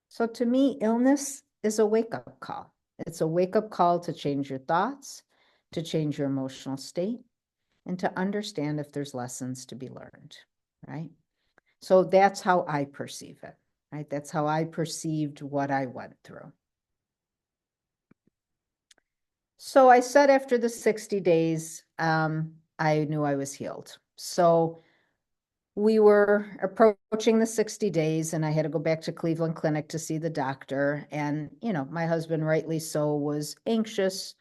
B: So to me, illness is a wake-up call. It's a wake-up call to change your thoughts, to change your emotional state, and to understand if there's lessons to be learned, right? So that's how I perceive it, right? That's how I perceived what I went through. So I said after the 60 days, I knew I was healed. So we were approaching the 60 days and I had to go back to Cleveland Clinic to see the doctor. And, my husband, rightly so, was anxious,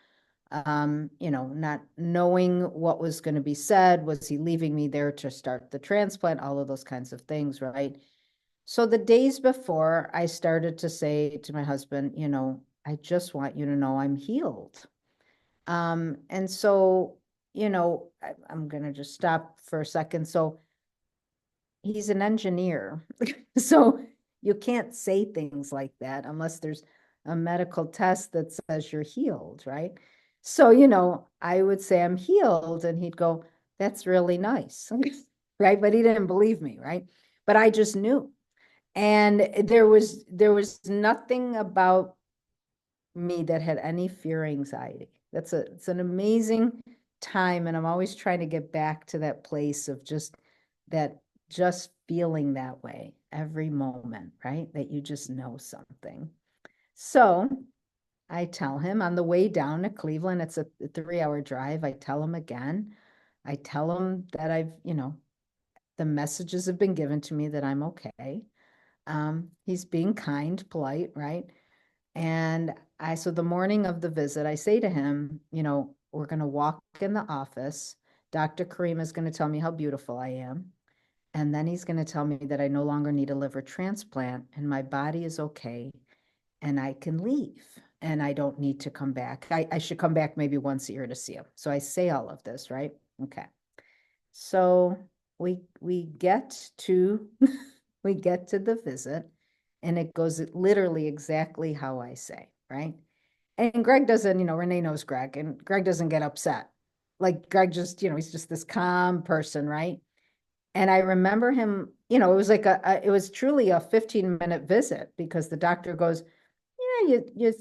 B: not knowing what was going to be said. Was he leaving me there to start the transplant? All of those kinds of things, right? So the days before, I started to say to my husband, I just want you to know I'm healed. And so, I'm going to just stop for a second. So he's an engineer. So you can't say things like that unless there's a medical test that says you're healed, right? So, I would say I'm healed and he'd go, that's really nice. Right? But he didn't believe me, right? But I just knew. And there was nothing about me that had any fear or anxiety. It's an amazing time. And I'm always trying to get back to that place of just feeling that way every moment, right? That you just know something. So I tell him on the way down to Cleveland, it's a 3-hour drive. I tell him again. I tell him that the messages have been given to me that I'm okay. He's being kind, polite, right? And so the morning of the visit, I say to him, we're going to walk in the office. Dr. Kareem is going to tell me how beautiful I am. And then he's going to tell me that I no longer need a liver transplant and my body is okay and I can leave and I don't need to come back. I should come back maybe once a year to see him. So I say all of this, right? Okay. So we get to we get to the visit and it goes literally exactly how I say, right? And Greg doesn't, Renee knows Greg, and Greg doesn't get upset. Like Greg just, he's just this calm person, right? And I remember him, it was like it was truly a 15-minute visit because the doctor goes, yeah, you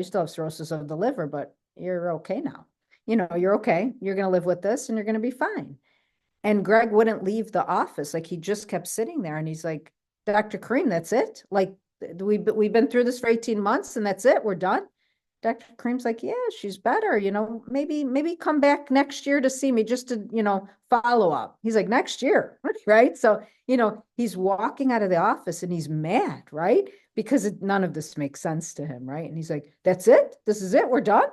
B: still have cirrhosis of the liver, but you're okay now. You're okay. You're going to live with this and you're going to be fine. And Greg wouldn't leave the office. Like he just kept sitting there and he's like, Dr. Kareem, that's it. Like we've been through this for 18 months and that's it. We're done. Dr. Kareem's like, yeah, she's better. Maybe come back next year to see me just to, follow up. He's like, next year, right? So, he's walking out of the office and he's mad, right? Because none of this makes sense to him, right? And he's like, that's it? This is it? We're done?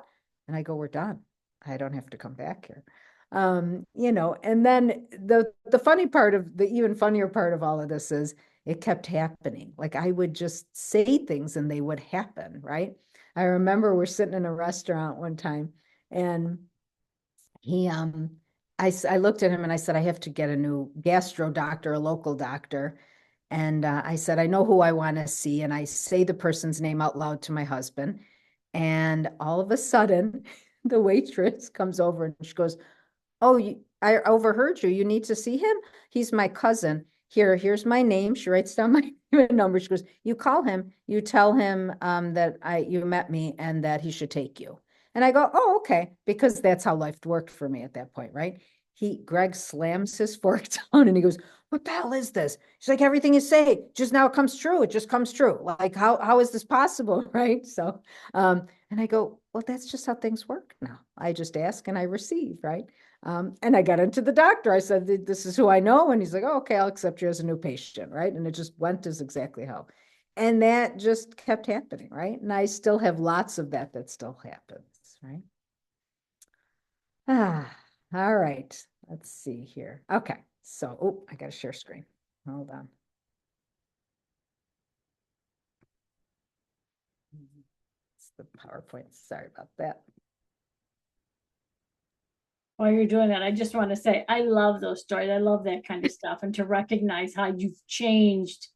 B: And I go, we're done. I don't have to come back here. And then the funny part of the even funnier part of all of this is it kept happening. Like I would just say things and they would happen, right? I remember we're sitting in a restaurant one time and he I looked at him and I said, I have to get a new gastro doctor, a local doctor. And I said, I know who I want to see. And I say the person's name out loud to my husband. And all of a sudden, the waitress comes over and she goes, oh, I overheard you. You need to see him. He's my cousin. Here's my name. She writes down my name and number. She goes, you call him, you tell him that you met me and that he should take you. And I go, oh, okay, because that's how life worked for me at that point, right? Greg slams his fork down and he goes, what the hell is this? She's like, everything you say, just now it comes true. It just comes true. Like, how is this possible? Right. So, and I go, well, that's just how things work now. I just ask and I receive, right? And I got into the doctor. I said, this is who I know. And he's like, oh, okay, I'll accept you as a new patient, right? And it just went as exactly how. And that just kept happening, right? And I still have lots of that still happens, right? Ah, all right. Let's see here. Okay. So, oh, I got to share screen. Hold on. It's the PowerPoint. Sorry about that.
A: While you're doing that, I just want to say, I love those stories. I love that kind of stuff. And to recognize how you've changed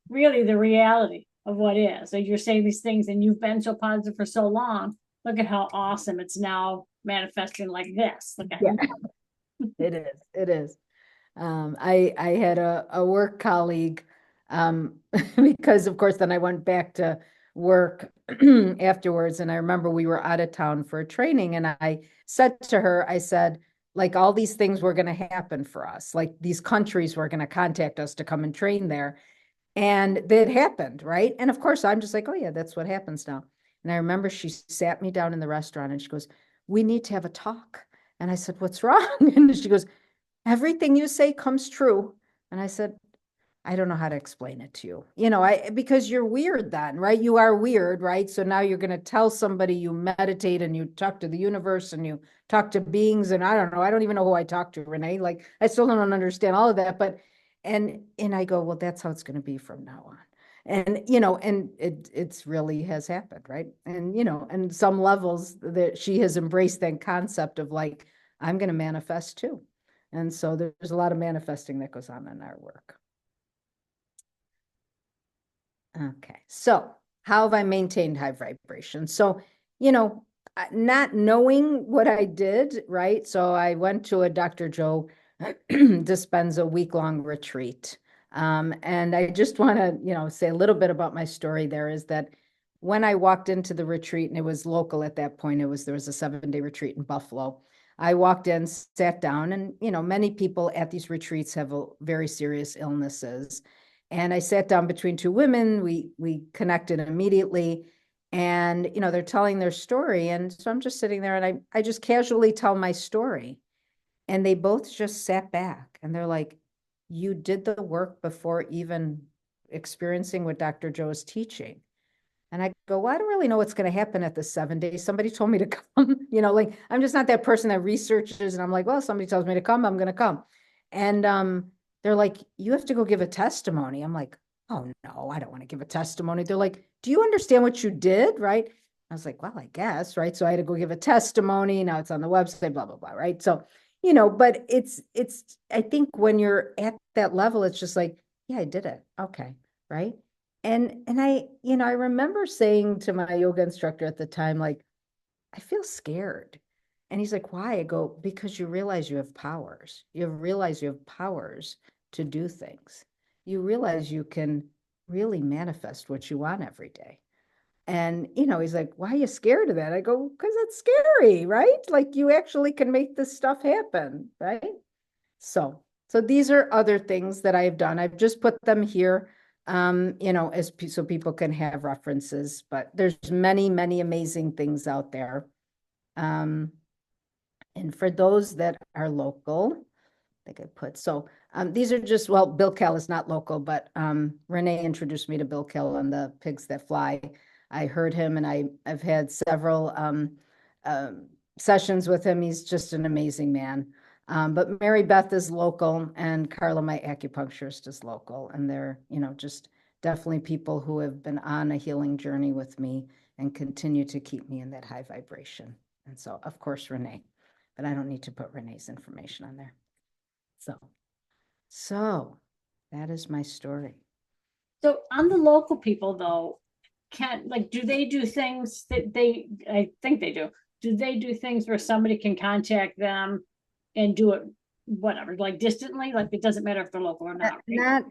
A: really the reality of what is. So you're saying these things and you've been so positive for so long. Look at how awesome it's now manifesting like this. Look at
B: Yeah, it is. It is. I had a work colleague, because of course then I went back to work afterwards, and I remember we were out of town for a training, and I said to her, I said, like, all these things were going to happen for us, like these countries were going to contact us to come and train there, and that happened, right? And of course I'm just like, oh yeah, that's what happens now. And I remember she sat me down in the restaurant and she goes, we need to have a talk. And I said, what's wrong? And she goes, everything you say comes true. And I said, I don't know how to explain it to you. Because you're weird then, right? You are weird, right? So now you're going to tell somebody you meditate and you talk to the universe and you talk to beings. And I don't know. I don't even know who I talk to, Renee. Like, I still don't understand all of that. But, and I go, well, that's how it's going to be from now on. And it's really has happened, right? And some levels that she has embraced that concept of like, I'm going to manifest too. And so there's a lot of manifesting that goes on in our work. Okay, so how have I maintained high vibration? So, not knowing what I did, right? So I went to a Dr. Joe Dispenza week-long retreat. And I just want to, say a little bit about my story there is that when I walked into the retreat, and it was local at that point, there was a 7-day retreat in Buffalo. I walked in, sat down, and, many people at these retreats have very serious illnesses. And I sat down between two women. We connected immediately. And, they're telling their story. And so I'm just sitting there and I just casually tell my story. And they both just sat back and they're like, you did the work before even experiencing what Dr. Joe is teaching. And I go, well, I don't really know what's going to happen at the 7 days. Somebody told me to come, like I'm just not that person that researches. And I'm like, well, somebody tells me to come, I'm going to come. And they're like, you have to go give a testimony. I'm like, oh no, I don't want to give a testimony. They're like, do you understand what you did? Right. I was like, well, I guess. Right. So I had to go give a testimony. Now it's on the website, blah, blah, blah. Right. So, but I think when you're at that level, it's just like, yeah, I did it. Okay. Right. And I remember saying to my yoga instructor at the time, like, I feel scared. And he's like, why? I go, because you realize you have powers. You realize you have powers to do things. You realize you can really manifest what you want every day. And, he's like, why are you scared of that? I go, because it's scary, right? Like you actually can make this stuff happen, right? So these are other things that I've done. I've just put them here, so people can have references, but there's many, many amazing things out there. And for those that are local, I think I put, these are just, well, Bill Kell is not local, but Renee introduced me to Bill Kell on the Pigs That Fly. I heard him and I've had several sessions with him. He's just an amazing man. But Mary Beth is local and Carla, my acupuncturist, is local. And they're, just definitely people who have been on a healing journey with me and continue to keep me in that high vibration. And so, of course, Renee. but I don't need to put Renee's information on there. So that is my story.
A: So on the local people though, do they do things that I think they do. Do they do things where somebody can contact them and do it, whatever, like distantly? Like it doesn't matter if they're local or not, right?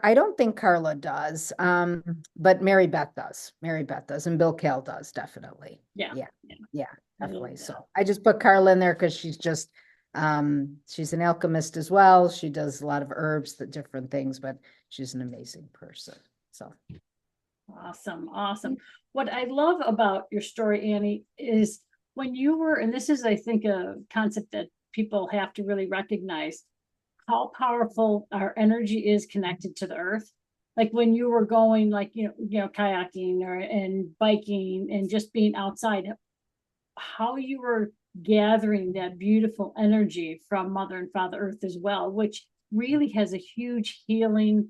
B: I don't think Carla does. But Mary Beth does. And Bill Cal does, definitely.
A: Yeah.
B: Yeah,
A: I love
B: definitely.
A: that.
B: So I just put Carla in there because she's an alchemist as well. She does a lot of herbs, the different things, but she's an amazing person. So
A: Awesome, awesome. What I love about your story, Annie, is when you were, and this is, I think, a concept that people have to really recognize how powerful our energy is connected to the earth. Like when you were going, like, kayaking and biking and just being outside, how you were gathering that beautiful energy from Mother and Father Earth as well, which really has a huge healing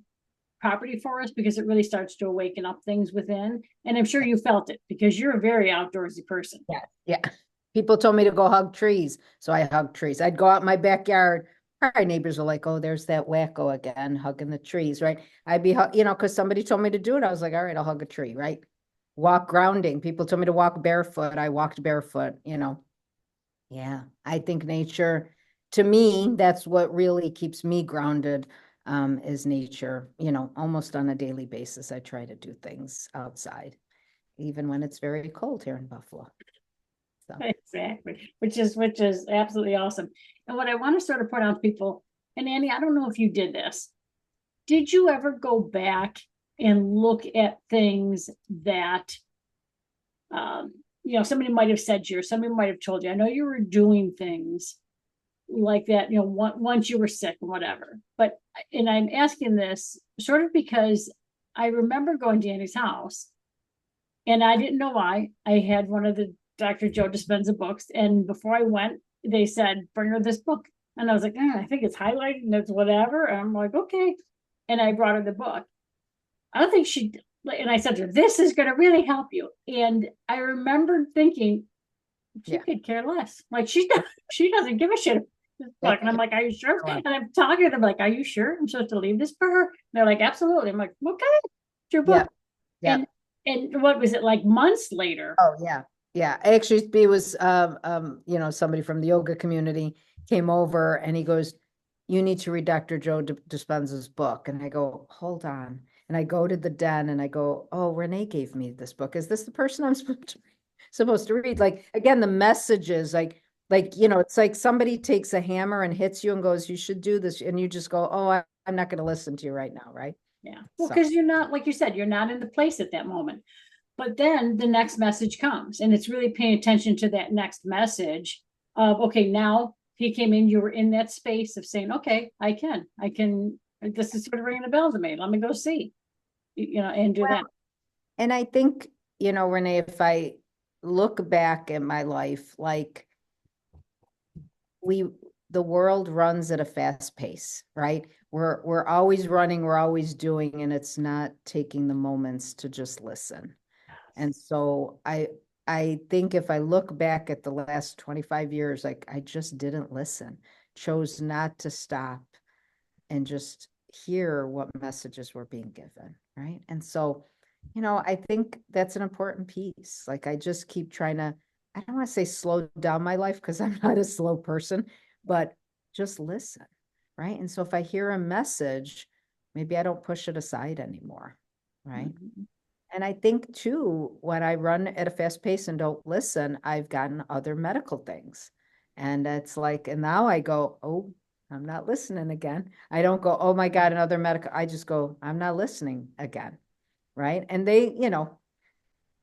A: property for us because it really starts to awaken up things within. And I'm sure you felt it because you're a very outdoorsy person.
B: yeah. People told me to go hug trees, so I hug trees. I'd go out in my backyard. Our neighbors are like, "Oh, there's that wacko again, hugging the trees," right? I'd be, because somebody told me to do it. I was like, "All right, I'll hug a tree," right? Walk grounding. People told me to walk barefoot. I walked barefoot. Yeah, I think nature, to me, that's what really keeps me grounded, is nature. Almost on a daily basis, I try to do things outside, even when it's very cold here in Buffalo. So.
A: Exactly, which is absolutely awesome. And what I want to sort of point out to people, and Annie, I don't know if you did this. Did you ever go back and look at things that somebody might have said to you, or somebody might have told you? I know you were doing things like that, once you were sick and whatever. And I'm asking this sort of because I remember going to Annie's house and I didn't know why. I had one of the Dr. Joe Dispenza books. And before I went, they said, bring her this book. And I was like, I think it's highlighted and it's whatever. And I'm like, okay. And I brought her the book. I don't think and I said to her, this is going to really help you. And I remembered thinking, she could care less. Like she doesn't give a shit. Book. And I'm like, are you sure? And I'm talking to them like, are you sure I'm supposed to leave this for her? And they're like, absolutely. I'm like, okay, it's your book.
B: Yeah.
A: And what was it, like months later?
B: Oh, yeah. Yeah. Actually, it was, somebody from the yoga community came over and he goes, you need to read Dr. Joe Dispenza's book. And I go, hold on. And I go to the den and I go, oh, Renee gave me this book. Is this the person I'm supposed to read? Like, again, the messages, it's like somebody takes a hammer and hits you and goes, you should do this. And you just go, oh, I'm not going to listen to you right now. Right.
A: Yeah. Well, because you're not, like you said, you're not in the place at that moment. But then the next message comes, and it's really paying attention to that next message of, okay, now he came in, you were in that space of saying, okay, I can, this is sort of ringing a bell to me. Let me go see, and do that.
B: And I think, Renee, if I look back at my life, like the world runs at a fast pace, right? We're always running, we're always doing, and it's not taking the moments to just listen. And so I think if I look back at the last 25 years, like I just didn't listen, chose not to stop and just hear what messages were being given, right? And so, I think that's an important piece. Like I just keep trying to, I don't want to say slow down my life because I'm not a slow person, but just listen, right? And so if I hear a message, maybe I don't push it aside anymore, right?
A: Mhm.
B: And I think too, when I run at a fast pace and don't listen, I've gotten other medical things. And it's like, and now I go, oh, I'm not listening again. I don't go, oh my God, another medical. I just go, I'm not listening again. Right. And they,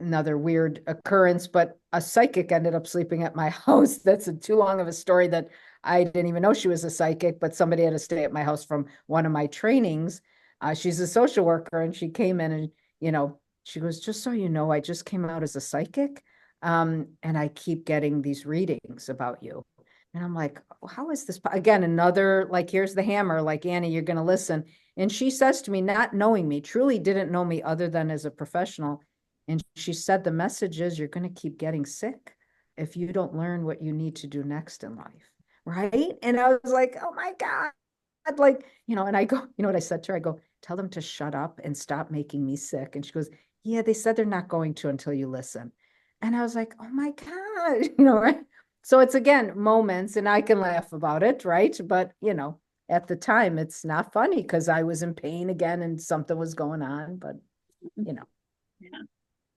B: another weird occurrence, but a psychic ended up sleeping at my house. That's too long of a story that I didn't even know she was a psychic, but somebody had to stay at my house from one of my trainings. She's a social worker and she came in and, she goes, just so you know, I just came out as a psychic. And I keep getting these readings about you. And I'm like, how is this? Again, another, like, here's the hammer, like, Annie, you're going to listen. And she says to me, not knowing me, truly didn't know me other than as a professional. And she said, the message is you're going to keep getting sick. if you don't learn what you need to do next in life. Right. And I was like, oh my God. Like, and I go, you know what I said to her? I go, tell them to shut up and stop making me sick. And she goes, yeah, they said they're not going to until you listen. And I was like, oh my God, right? So it's again, moments, and I can laugh about it, right? But, at the time, it's not funny because I was in pain again and something was going on. But,
A: Yeah.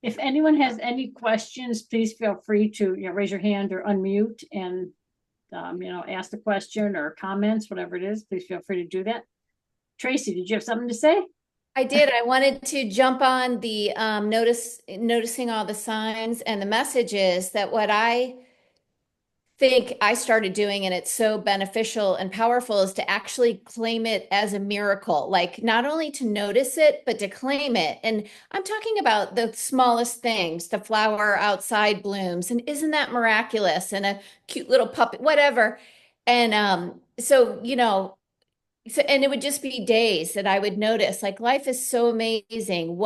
A: If anyone has any questions, please feel free to, raise your hand or unmute and, ask the question or comments, whatever it is, please feel free to do that. Tracy, did you have something to say?
C: I did. I wanted to jump on the noticing all the signs and the messages that what I think I started doing, and it's so beneficial and powerful, is to actually claim it as a miracle. Like not only to notice it, but to claim it. And I'm talking about the smallest things, the flower outside blooms, and isn't that miraculous? And a cute little puppy, whatever. And so, and it would just be days that I would notice, like, life is so amazing.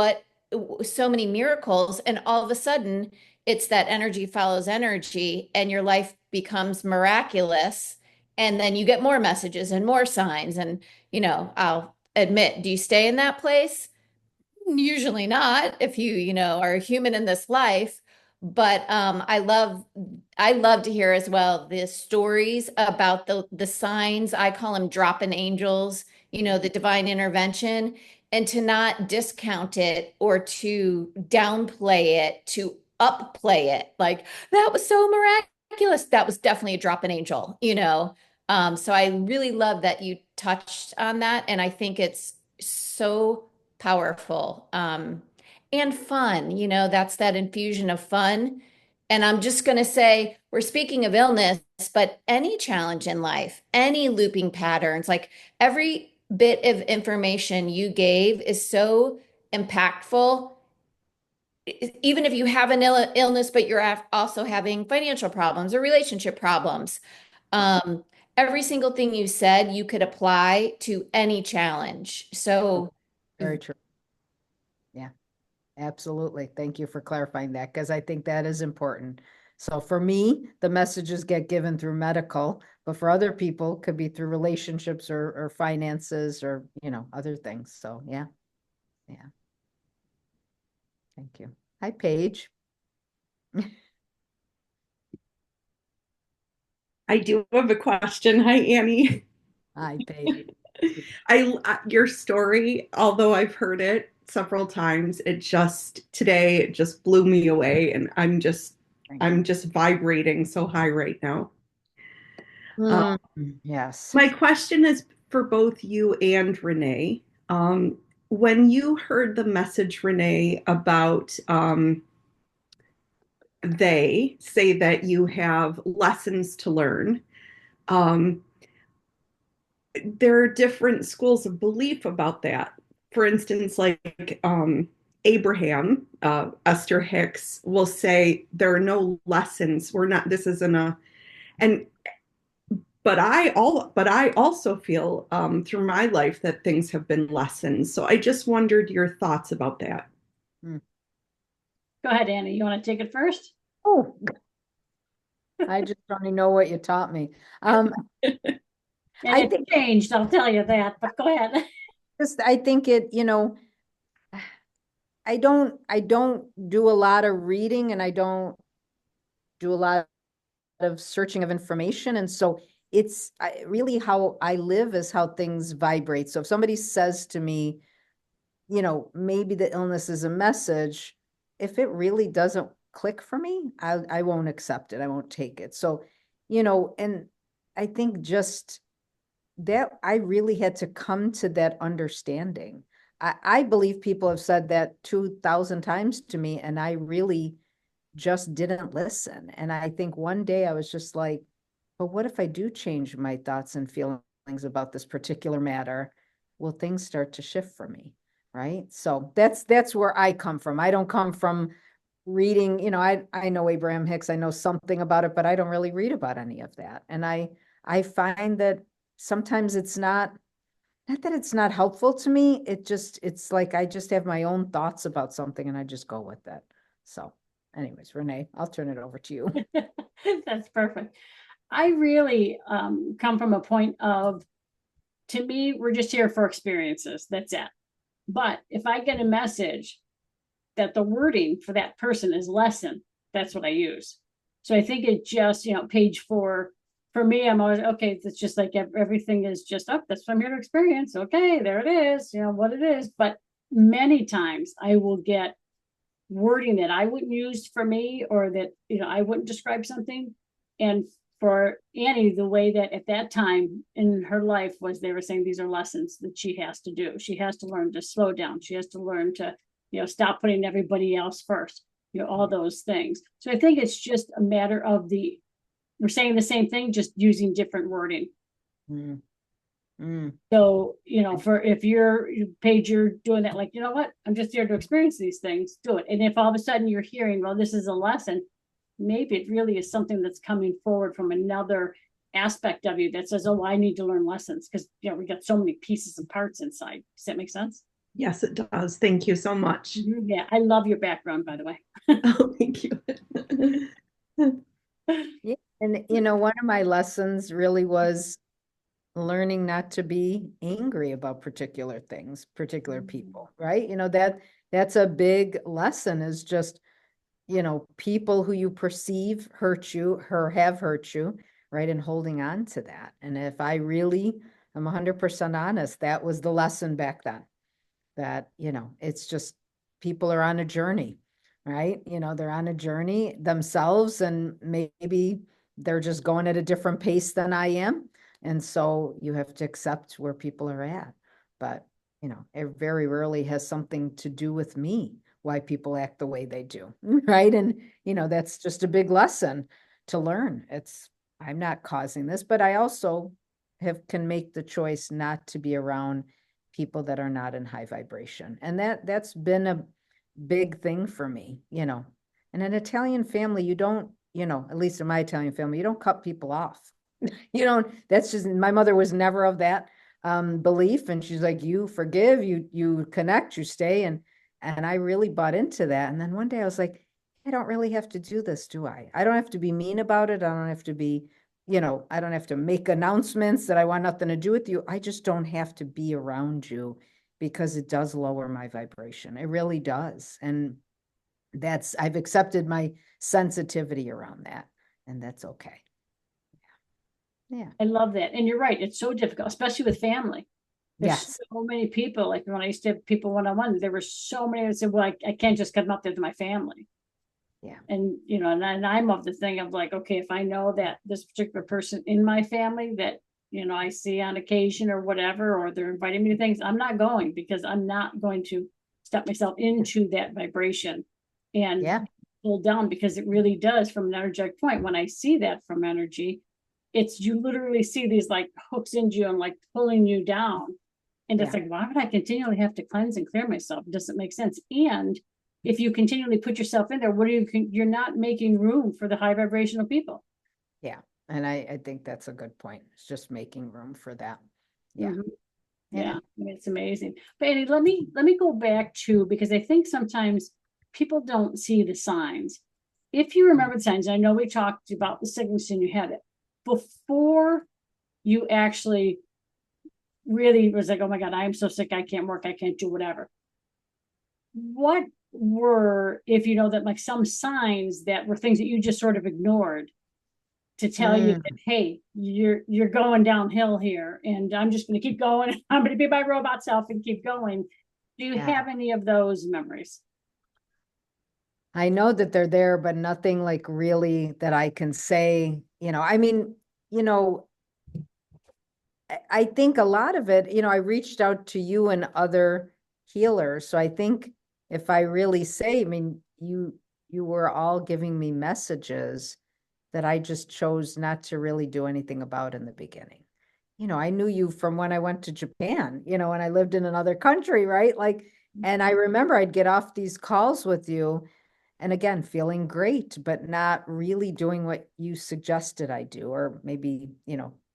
C: So many miracles. And all of a sudden, it's that energy follows energy, and your life becomes miraculous. And then you get more messages and more signs. And, I'll admit, do you stay in that place? Usually not, if are a human in this life. But I love to hear as well the stories about the signs. I call them drop-in angels, the divine intervention, and to not discount it or to downplay it, to upplay it. Like that was so miraculous. That was definitely a drop-in angel. So I really love that you touched on that, and I think it's so powerful, and fun. That's that infusion of fun. And I'm just going to say, we're speaking of illness, but any challenge in life, any looping patterns, like every bit of information you gave is so impactful. Even if you have an illness, but you're also having financial problems or relationship problems, um, every single thing you said, you could apply to any challenge. So
B: very true. Yeah. Absolutely. Thank you for clarifying that because I think that is important. So for me, the messages get given through medical, but for other people, could be through relationships or finances or, other things. So yeah. Yeah. Thank you. Hi, Paige.
D: I do have a question. Hi, Annie.
B: Hi, Paige.
D: Your story, although I've heard it several times, today it just blew me away, and I'm just vibrating so high right now.
B: Yes.
D: My question is for both you and Renee. When you heard the message, Renee, about they say that you have lessons to learn. There are different schools of belief about that. For instance, like Abraham, Esther Hicks will say there are no lessons. We're not. This isn't a. And but I also feel through my life that things have been lessons. So I just wondered your thoughts about that.
A: Go ahead, Annie. You want to take it first?
B: Oh, I just don't know what you taught me.
A: And I think changed, I'll tell you that, but go ahead.
B: I think it, I don't do a lot of reading and I don't do a lot of searching of information. And so it's really how I live is how things vibrate. So if somebody says to me, maybe the illness is a message, if it really doesn't click for me, I won't accept it. I won't take it. So, and I think just that I really had to come to that understanding. I believe people have said that 2,000 times to me, and I really just didn't listen. And I think one day I was just like, but what if I do change my thoughts and feelings about this particular matter? Will things start to shift for me? Right. So that's where I come from. I don't come from reading, I know Abraham Hicks, I know something about it, but I don't really read about any of that. And I find that sometimes it's not that it's not helpful to me. It's like I just have my own thoughts about something and I just go with it. So anyways, Renee, I'll turn it over to you.
A: That's perfect. I really come from a point of, to me, we're just here for experiences. That's it. But if I get a message that the wording for that person is lesson, that's what I use. So I think it just, page 4, for me, I'm always, okay, it's just like everything is just up. That's what I'm here to experience. Okay, there it is, what it is. But many times I will get wording that I wouldn't use for me, or that, I wouldn't describe something. And for Annie, the way that at that time in her life was, they were saying these are lessons that she has to do. She has to learn to slow down. She has to learn to, stop putting everybody else first, all those things. So I think it's just a matter of we're saying the same thing, just using different wording.
B: Mm. Mm.
A: So, for if you're Paige, you're doing that, like, what, I'm just here to experience these things, do it. And if all of a sudden you're hearing, well, this is a lesson, maybe it really is something that's coming forward from another aspect of you that says, oh, I need to learn lessons, because we got so many pieces and parts inside. Does that make sense?
D: Yes, it does. Thank you so much.
A: Yeah, I love your background, by the way.
D: Oh, thank you.
B: Yeah. And one of my lessons really was learning not to be angry about particular things, particular people, right? That's a big lesson, is just, people who you perceive hurt you or have hurt you, right? And holding on to that. And if I really am 100% honest, that was the lesson back then, that, it's just, people are on a journey, right? They're on a journey themselves, and maybe they're just going at a different pace than I am. And so you have to accept where people are at. But, it very rarely has something to do with me, why people act the way they do, right? And, that's just a big lesson to learn. I'm not causing this, but I also can make the choice not to be around people that are not in high vibration. And that's been a big thing for me, in an Italian family, you don't, at least in my Italian family, you don't cut people off. That's just, my mother was never of that belief. And she's like, you forgive, you connect, you stay. And I really bought into that. And then one day I was like, I don't really have to do this, do I? I don't have to be mean about it. I don't have to be, I don't have to make announcements that I want nothing to do with you. I just don't have to be around you, because it does lower my vibration. It really does. And I've accepted my sensitivity around that, and that's okay. Yeah.
A: I love that. And you're right. It's so difficult, especially with family. There's
B: Yes.
A: so many people, like when I used to have people one-on-one, there were so many that said, well, I can't just come up there to my family.
B: Yeah.
A: And, and I'm of the thing of like, okay, if I know that this particular person in my family that, I see on occasion or whatever, or they're inviting me to things, I'm not going, because I'm not going to step myself into that vibration and
B: Yeah.
A: pull down, because it really does, from an energetic point. When I see that from energy, you literally see these like hooks into you and like pulling you down. And it's
B: Yeah.
A: like, why would I continually have to cleanse and clear myself? It doesn't make sense. And if you continually put yourself in there, you're not making room for the high vibrational people.
B: Yeah. And I think that's a good point. It's just making room for that. Yeah.
A: Mhm. Yeah, it's amazing. But Annie, let me go back to, because I think sometimes people don't see the signs. If you remember the signs, I know we talked about the sickness and you had it before you actually really was like, oh my God, I am so sick, I can't work, I can't do whatever. What were, if you know that, like some signs that were things that you just sort of ignored to tell you that, hey, you're going downhill here, and I'm just going to keep going. I'm going to be my robot self and keep going. Do you have any of those memories?
B: I know that they're there, but nothing like really that I can say, I mean, I think a lot of it, I reached out to you and other healers. So I think if I really say, I mean, you were all giving me messages that I just chose not to really do anything about in the beginning. I knew you from when I went to Japan, when I lived in another country, right? Like, and I remember I'd get off these calls with you, and again, feeling great, but not really doing what you suggested I do, or maybe,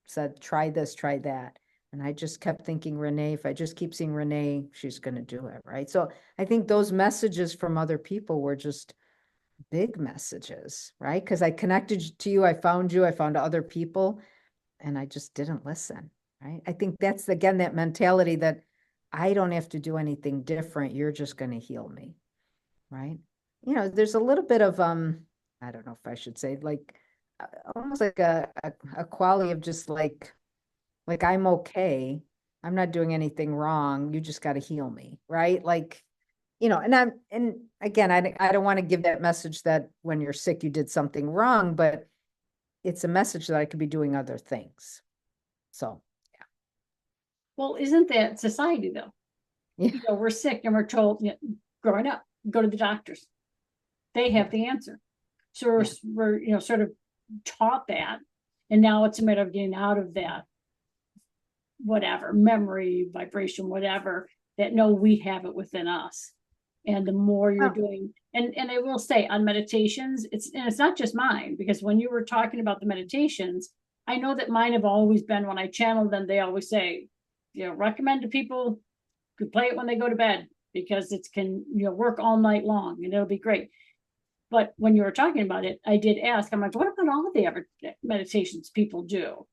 B: said, try this, try that. And I just kept thinking, Renee, if I just keep seeing Renee, she's going to do it, right? So I think those messages from other people were just big messages, right? Because I connected to you, I found other people, and I just didn't listen, right? I think that's, again, that mentality that I don't have to do anything different. You're just going to heal me, right? There's a little bit of, I don't know if I should say, like, almost like a quality of just like I'm okay. I'm not doing anything wrong. You just got to heal me, right? Like, and again, I don't want to give that message that when you're sick, you did something wrong, but it's a message that I could be doing other things. So,
A: Well, isn't that society though?
B: yeah.
A: We're sick and we're told, growing up, go to the doctors. They have the answer. So we're sort of taught that. And now it's a matter of getting out of that, whatever, memory, vibration, whatever, that no, we have it within us. And the more you're doing, and I will say on meditations, it's not just mine, because when you were talking about the meditations, I know that mine have always been, when I channel them, they always say, recommend to people to play it when they go to bed, because it can, work all night long and it'll be great. But when you were talking about it, I did ask, I'm like, what about all the other meditations people do?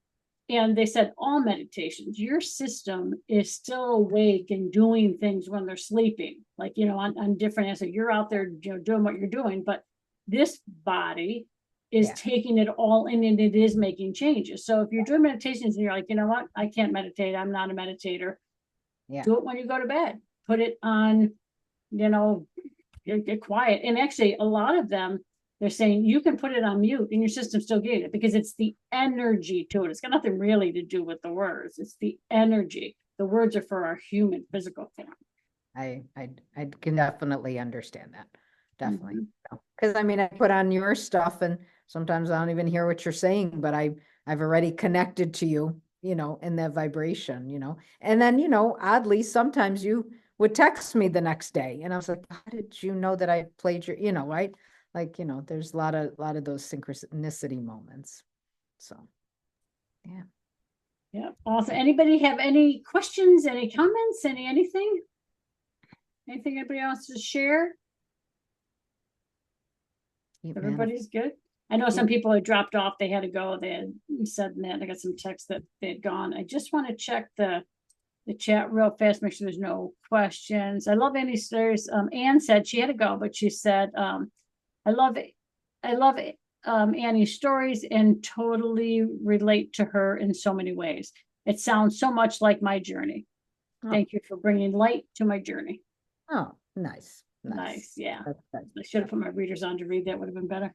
A: And they said, all meditations, your system is still awake and doing things when they're sleeping. Like, on different aspects, you're out there, doing what you're doing, but this body is taking it all in and it is making changes. So if you're doing meditations and you're like, you know what, I can't meditate, I'm not a meditator. Do it when you go to bed. Put it on, get quiet. And actually, a lot of them, they're saying you can put it on mute and your system's still getting it, because it's the energy to it. It's got nothing really to do with the words. It's the energy. The words are for our human physical form. I
B: can definitely understand that. Definitely. Because I put on your stuff and sometimes I don't even hear what you're saying, but I've already connected to you, in that vibration, and then, oddly, sometimes you would text me the next day and I was like, how did you know that I played your, right? Like, there's a lot of those synchronicity moments. So, yeah.
A: Yeah. Awesome. Anybody have any questions, any comments, anything? Anything anybody else to share? Everybody's good. I know some people had dropped off. They had to go. They had said that. I got some texts that they had gone. I just want to check the chat real fast, make sure there's no questions. I love Annie's stories. Anne said she had to go, but she said, I love Annie's stories and totally relate to her in so many ways. It sounds so much like my journey. Thank you for bringing light to my journey.
B: Oh, nice.
A: Yeah. I should have put my readers on to read. That would have been better.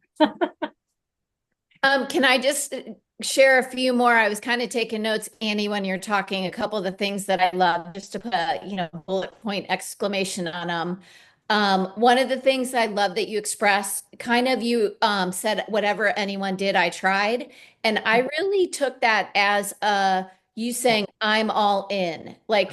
C: Can I just share a few more? I was kind of taking notes, Annie, when you're talking, a couple of the things that I love, just to put a, bullet point exclamation on them. One of the things I love that you expressed, kind of you said, whatever anyone did, I tried. And I really took that as you saying, I'm all in, like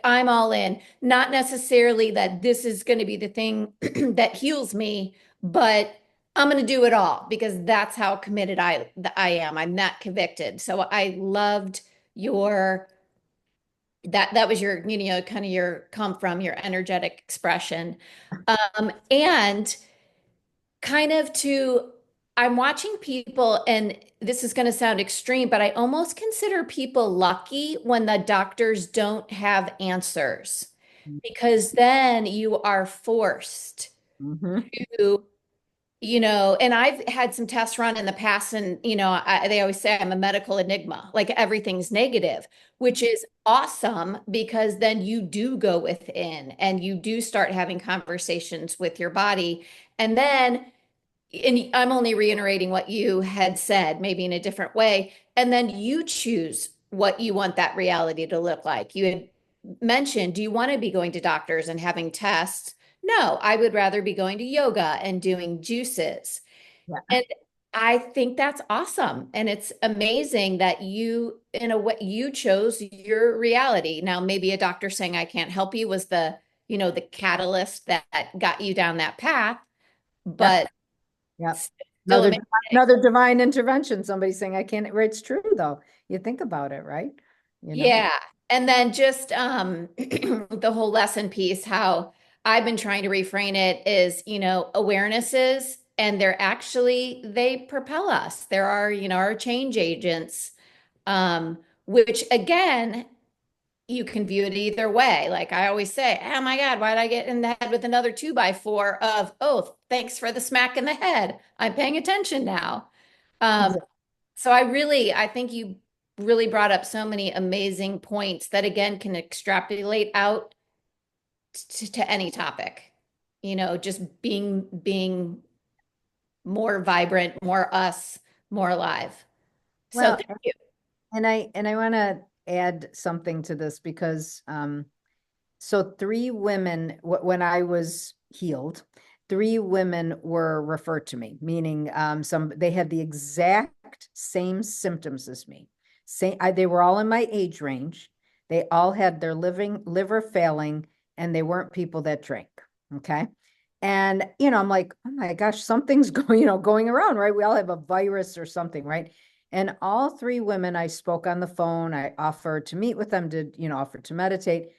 C: I'm all in, not necessarily that this is going to be the thing that heals me, but I'm going to do it all, because that's how committed I am. I'm that convicted. So I loved that was your, kind of your come from your energetic expression. And kind of I'm watching people, and this is going to sound extreme, but I almost consider people lucky when the doctors don't have answers, because then you are forced to, and I've had some tests run in the past, and, they always say I'm a medical enigma, like everything's negative, which is awesome, because then you do go within and you do start having conversations with your body. And then, and I'm only reiterating what you had said, maybe in a different way. And then you choose what you want that reality to look like. You had mentioned, do you want to be going to doctors and having tests? No, I would rather be going to yoga and doing juices.
B: Yeah.
C: And I think that's awesome. And it's amazing that you, in a way, you chose your reality. Now, maybe a doctor saying I can't help you was the catalyst that got you down that path. But
B: yeah.
C: Still
B: Another divine intervention. Somebody saying I can't, it's true though. You think about it, right?
C: Yeah. And then just the whole lesson piece, how I've been trying to reframe it is, awarenesses and they propel us. There are, our change agents, which again, you can view it either way. Like I always say, oh my God, why did I get in the head with another 2x4 of, oh, thanks for the smack in the head. I'm paying attention now. So I think you really brought up so many amazing points that again can extrapolate out to any topic. Just being more vibrant, more us, more alive. So
B: Well,
C: thank you.
B: and I want to add something to this because so three women when I was healed, three women were referred to me, meaning they had the exact same symptoms as me. They were all in my age range. They all had their liver failing, and they weren't people that drank. Okay. And I'm like, oh my gosh, something's going around, right? We all have a virus or something, right? And all three women, I spoke on the phone. I offered to meet with them, offer to meditate.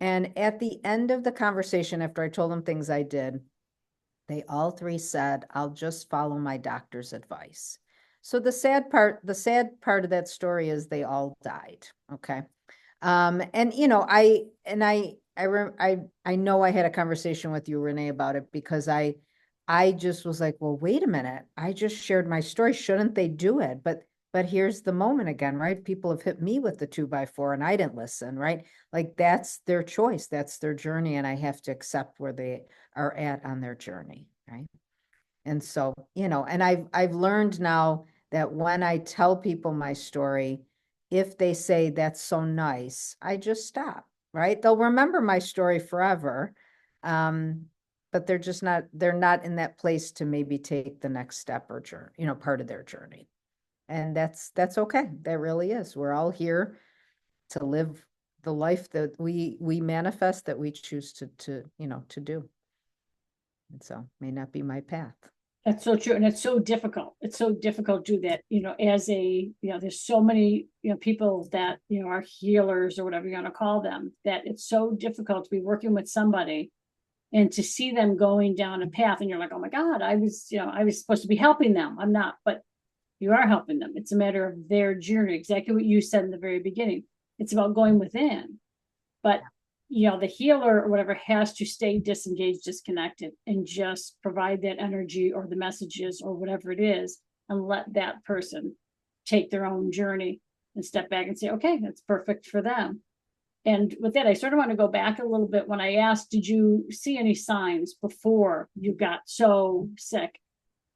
B: And at the end of the conversation, after I told them things I did, they all three said, I'll just follow my doctor's advice. So the sad part of that story is they all died. Okay. And I know I had a conversation with you, Renee, about it because I just was like, well, wait a minute. I just shared my story. Shouldn't they do it? But here's the moment again, right? People have hit me with the 2x4 and I didn't listen, right? Like that's their choice. That's their journey. And I have to accept where they are at on their journey, right? And so, and I've learned now that when I tell people my story, if they say that's so nice, I just stop, right? They'll remember my story forever. But they're not in that place to maybe take the next step or journey, part of their journey. And that's okay. That really is. We're all here to live the life that we manifest, that we choose to do. And so may not be my path.
A: That's so true. And it's so difficult. It's so difficult to do that, there's so many, people that, are healers or whatever you want to call them, that it's so difficult to be working with somebody and to see them going down a path and you're like, oh my God, I was supposed to be helping them. I'm not, but you are helping them. It's a matter of their journey. Exactly what you said in the very beginning. It's about going within. But the healer or whatever has to stay disengaged, disconnected, and just provide that energy or the messages or whatever it is, and let that person take their own journey and step back and say, okay, that's perfect for them. And with that, I sort of want to go back a little bit when I asked, did you see any signs before you got so sick?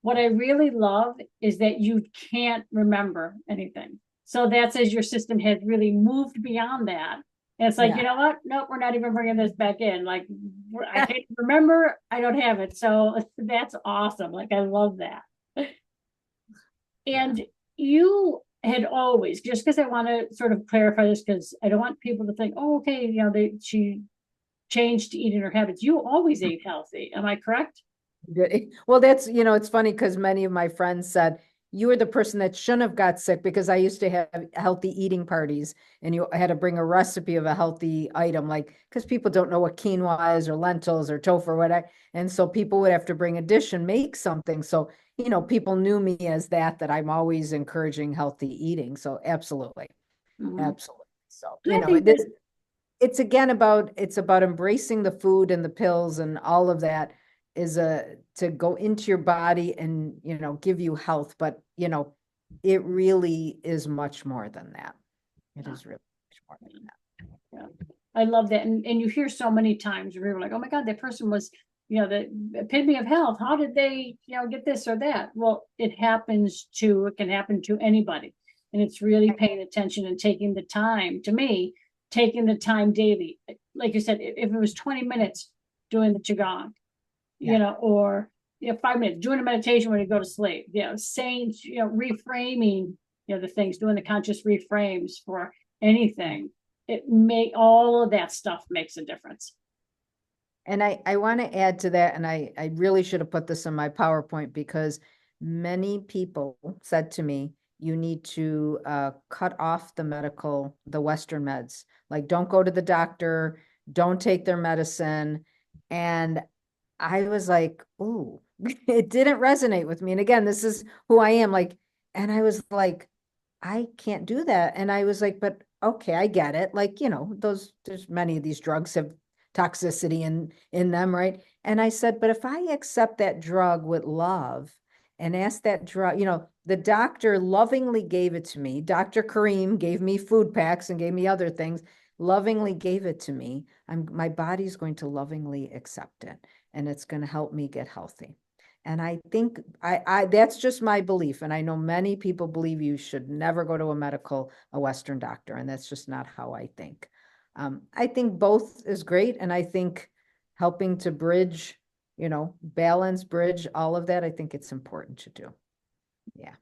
A: What I really love is that you can't remember anything. So that says your system has really moved beyond that. And it's like,
B: Yeah.
A: you know what? Nope, we're not even bringing this back in. Like, I can't remember, I don't have it. So that's awesome. Like, I love that. And you had always, just because I want to sort of clarify this, because I don't want people to think, oh, okay, she changed to eating her habits. You always ate healthy. Am I correct?
B: Well, that's, it's funny because many of my friends said, you were the person that shouldn't have got sick, because I used to have healthy eating parties and you had to bring a recipe of a healthy item, like, because people don't know what quinoa is or lentils or tofu or whatever. And so people would have to bring a dish and make something. So, people knew me as that I'm always encouraging healthy eating. So absolutely. Absolutely. So,
A: I think
B: it's about embracing the food and the pills and all of that is to go into your body and, give you health. But, it really is much more than that. It is really much more than that.
A: Yeah. I love that. And you hear so many times where you're like, oh my God, that person was, the epitome of health. How did they, get this or that? Well, it can happen to anybody. And it's really paying attention and taking the time, to me, taking the time daily. Like you said, if it was 20 minutes doing the Qigong, or 5 minutes doing a meditation when you go to sleep, saying, reframing, the things, doing the conscious reframes for anything. All of that stuff makes a difference.
B: And I want to add to that, and I really should have put this in my PowerPoint, because many people said to me, you need to cut off the Western meds. Like, don't go to the doctor, don't take their medicine. And I was like, ooh, it didn't resonate with me. And again, this is who I am. Like, and I was like, I can't do that. And I was like, but okay, I get it. Like, there's many of these drugs have toxicity in them, right? And I said, but if I accept that drug with love and ask that drug, the doctor lovingly gave it to me. Dr. Kareem gave me food packs and gave me other things, lovingly gave it to me. My body's going to lovingly accept it, and it's going to help me get healthy. And I think that's just my belief. And I know many people believe you should never go to a Western doctor. And that's just not how I think. I think both is great. And I think helping to bridge, balance, bridge, all of that, I think it's important to do. Yeah.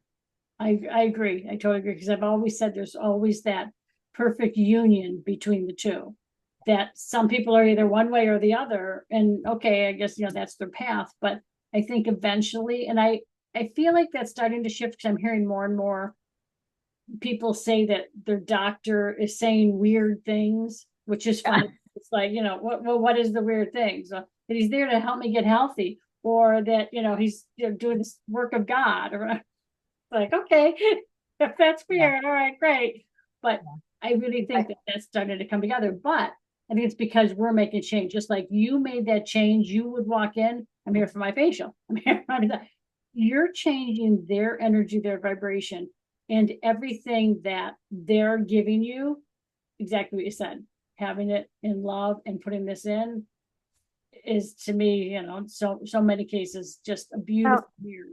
A: I agree. I totally agree. Because I've always said there's always that perfect union between the two. That some people are either one way or the other. And okay, I guess, that's their path. But I think eventually, and I feel like that's starting to shift because I'm hearing more and more people say that their doctor is saying weird things, which is fun. It's like, what is the weird thing? So that he's there to help me get healthy, or that, he's doing this work of God, or like, okay, if that's weird, all right, great. But I really think that that's starting to come together. But I think it's because we're making change. Just like you made that change, you would walk in, I'm here for my facial. I'm here. You're changing their energy, their vibration, and everything that they're giving you, exactly what you said, having it in love and putting this in is, to me, so many cases, just a beautiful mirror.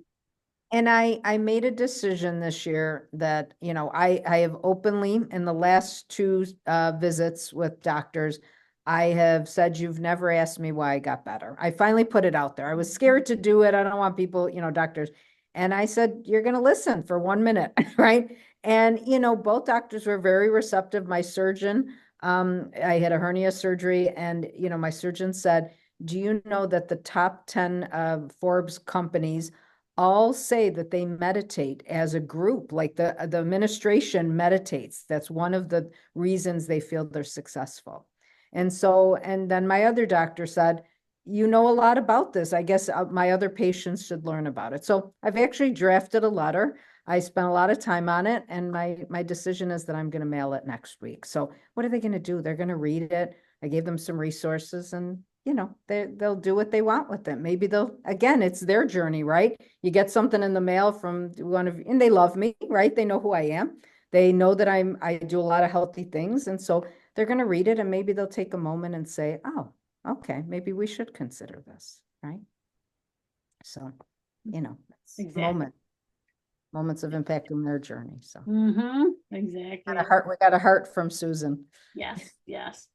B: And I made a decision this year that, I have openly in the last two visits with doctors, I have said, you've never asked me why I got better. I finally put it out there. I was scared to do it. I don't want people, doctors. And I said, you're going to listen for 1 minute, right? And, both doctors were very receptive. My surgeon, I had a hernia surgery, and, my surgeon said, do you know that the top 10 Forbes companies all say that they meditate as a group, like the administration meditates. That's one of the reasons they feel they're successful. And then my other doctor said, you know a lot about this. I guess my other patients should learn about it. So I've actually drafted a letter. I spent a lot of time on it, and my decision is that I'm going to mail it next week. So what are they going to do? They're going to read it. I gave them some resources, and they'll do what they want with it. Maybe again, it's their journey, right? You get something in the mail from one of, and they love me, right? They know who I am. They know that I do a lot of healthy things. And so they're going to read it, and maybe they'll take a moment and say, oh, okay, maybe we should consider this, right? So,
A: Exactly.
B: moments of impact in their journey. So
A: exactly.
B: We got a heart from Susan.
A: Yes.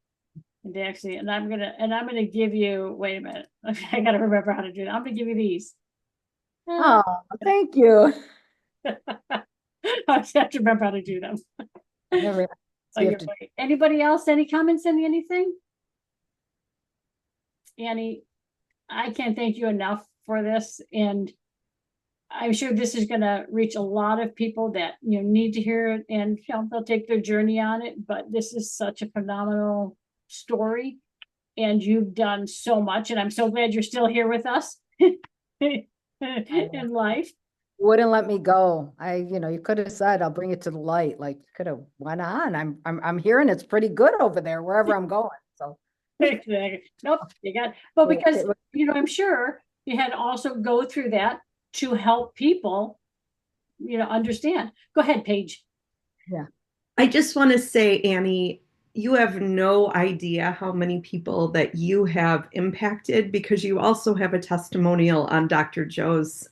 A: And actually, and I'm gonna give you, wait a minute. I gotta remember how to do that. I'm gonna give you these.
B: Oh, thank you.
A: I have to remember how to do them.
B: Never,
A: Oh, you're right. Anybody else? Any comments? Anything? Annie, I can't thank you enough for this, and I'm sure this is going to reach a lot of people that need to hear it, and they'll take their journey on it. But this is such a phenomenal story, and you've done so much, and I'm so glad you're still here with us in life.
B: Wouldn't let me go. You could have said, I'll bring it to the light. Like, could have went on. I'm hearing it's pretty good over there wherever I'm going. So
A: exactly. Nope, you got, well, because I'm sure you had to also go through that to help people understand. Go ahead, Paige.
B: Yeah,
D: I just want to say, Annie, you have no idea how many people that you have impacted, because you also have a testimonial on Dr. Joe's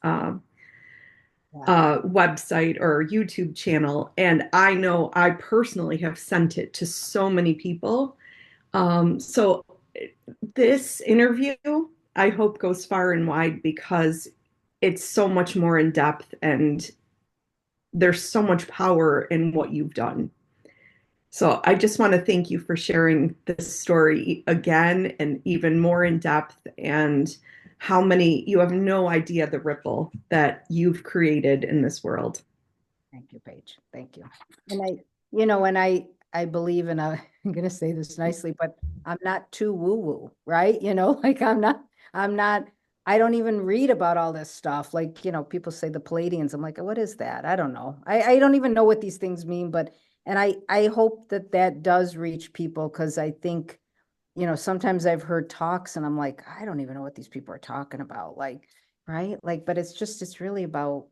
D: website or YouTube channel. And I know I personally have sent it to so many people. So this interview, I hope, goes far and wide, because it's so much more in depth, and there's so much power in what you've done. So I just want to thank you for sharing this story again, and even more in depth, and you have no idea the ripple that you've created in this world.
B: Thank you, Paige. Thank you. And I believe in I'm going to say this nicely, but I'm not too woo-woo, right? Like I'm not I don't even read about all this stuff. Like, people say the Palladians. I'm like, what is that? I don't know. I don't even know what these things mean, and I hope that that does reach people, because I think, sometimes I've heard talks and I'm like, I don't even know what these people are talking about. Like, right? Like, but it's really about,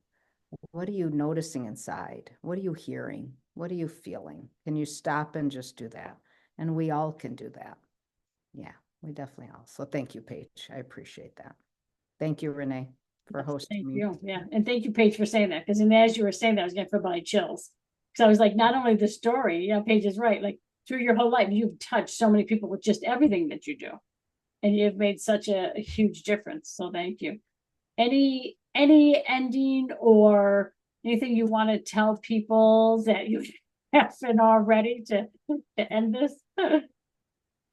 B: what are you noticing inside? What are you hearing? What are you feeling? Can you stop and just do that? And we all can do that. Yeah, we definitely all. So thank you, Paige. I appreciate that. Thank you, Renee, for
A: Yes,
B: hosting
A: thank
B: me.
A: you. Yeah. And thank you, Paige, for saying that. Because as you were saying that, I was getting my chills. Because I was like, not only the story, Paige is right. Like through your whole life, you've touched so many people with just everything that you do. And you've made such a huge difference. So thank you. Any ending or anything you want to tell people that you haven't already to end this?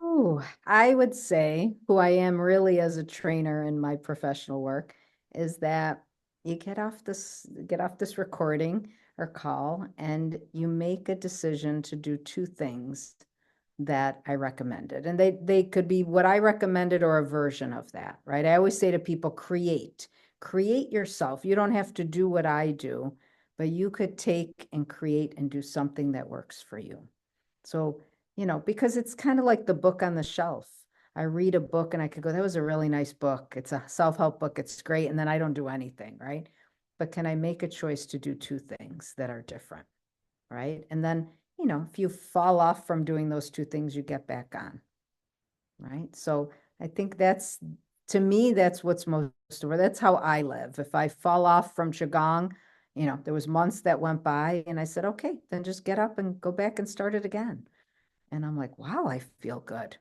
B: Oh, I would say who I am really as a trainer in my professional work is that you get off this recording or call, and you make a decision to do two things that I recommended. And they could be what I recommended or a version of that, right? I always say to people, create yourself. You don't have to do what I do, but you could take and create and do something that works for you. So, because it's kind of like the book on the shelf. I read a book and I could go, that was a really nice book. It's a self-help book. It's great. And then I don't do anything, right? But can I make a choice to do two things that are different, right? And then, if you fall off from doing those two things, you get back on, right? So I think to me, that's what's most, or that's how I live. If I fall off from Qigong, there was months that went by and I said, okay, then just get up and go back and start it again. And I'm like, wow, I feel good.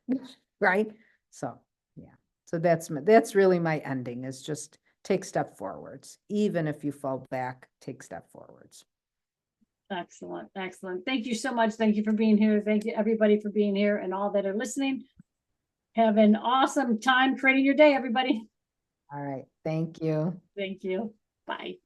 B: Right. So, yeah. So that's really my ending, is just take step forwards. Even if you fall back, take step forwards.
A: Excellent. Excellent. Thank you so much. Thank you for being here. Thank you everybody for being here and all that are listening. Have an awesome time creating your day, everybody.
B: All right. Thank you.
A: Thank you. Bye.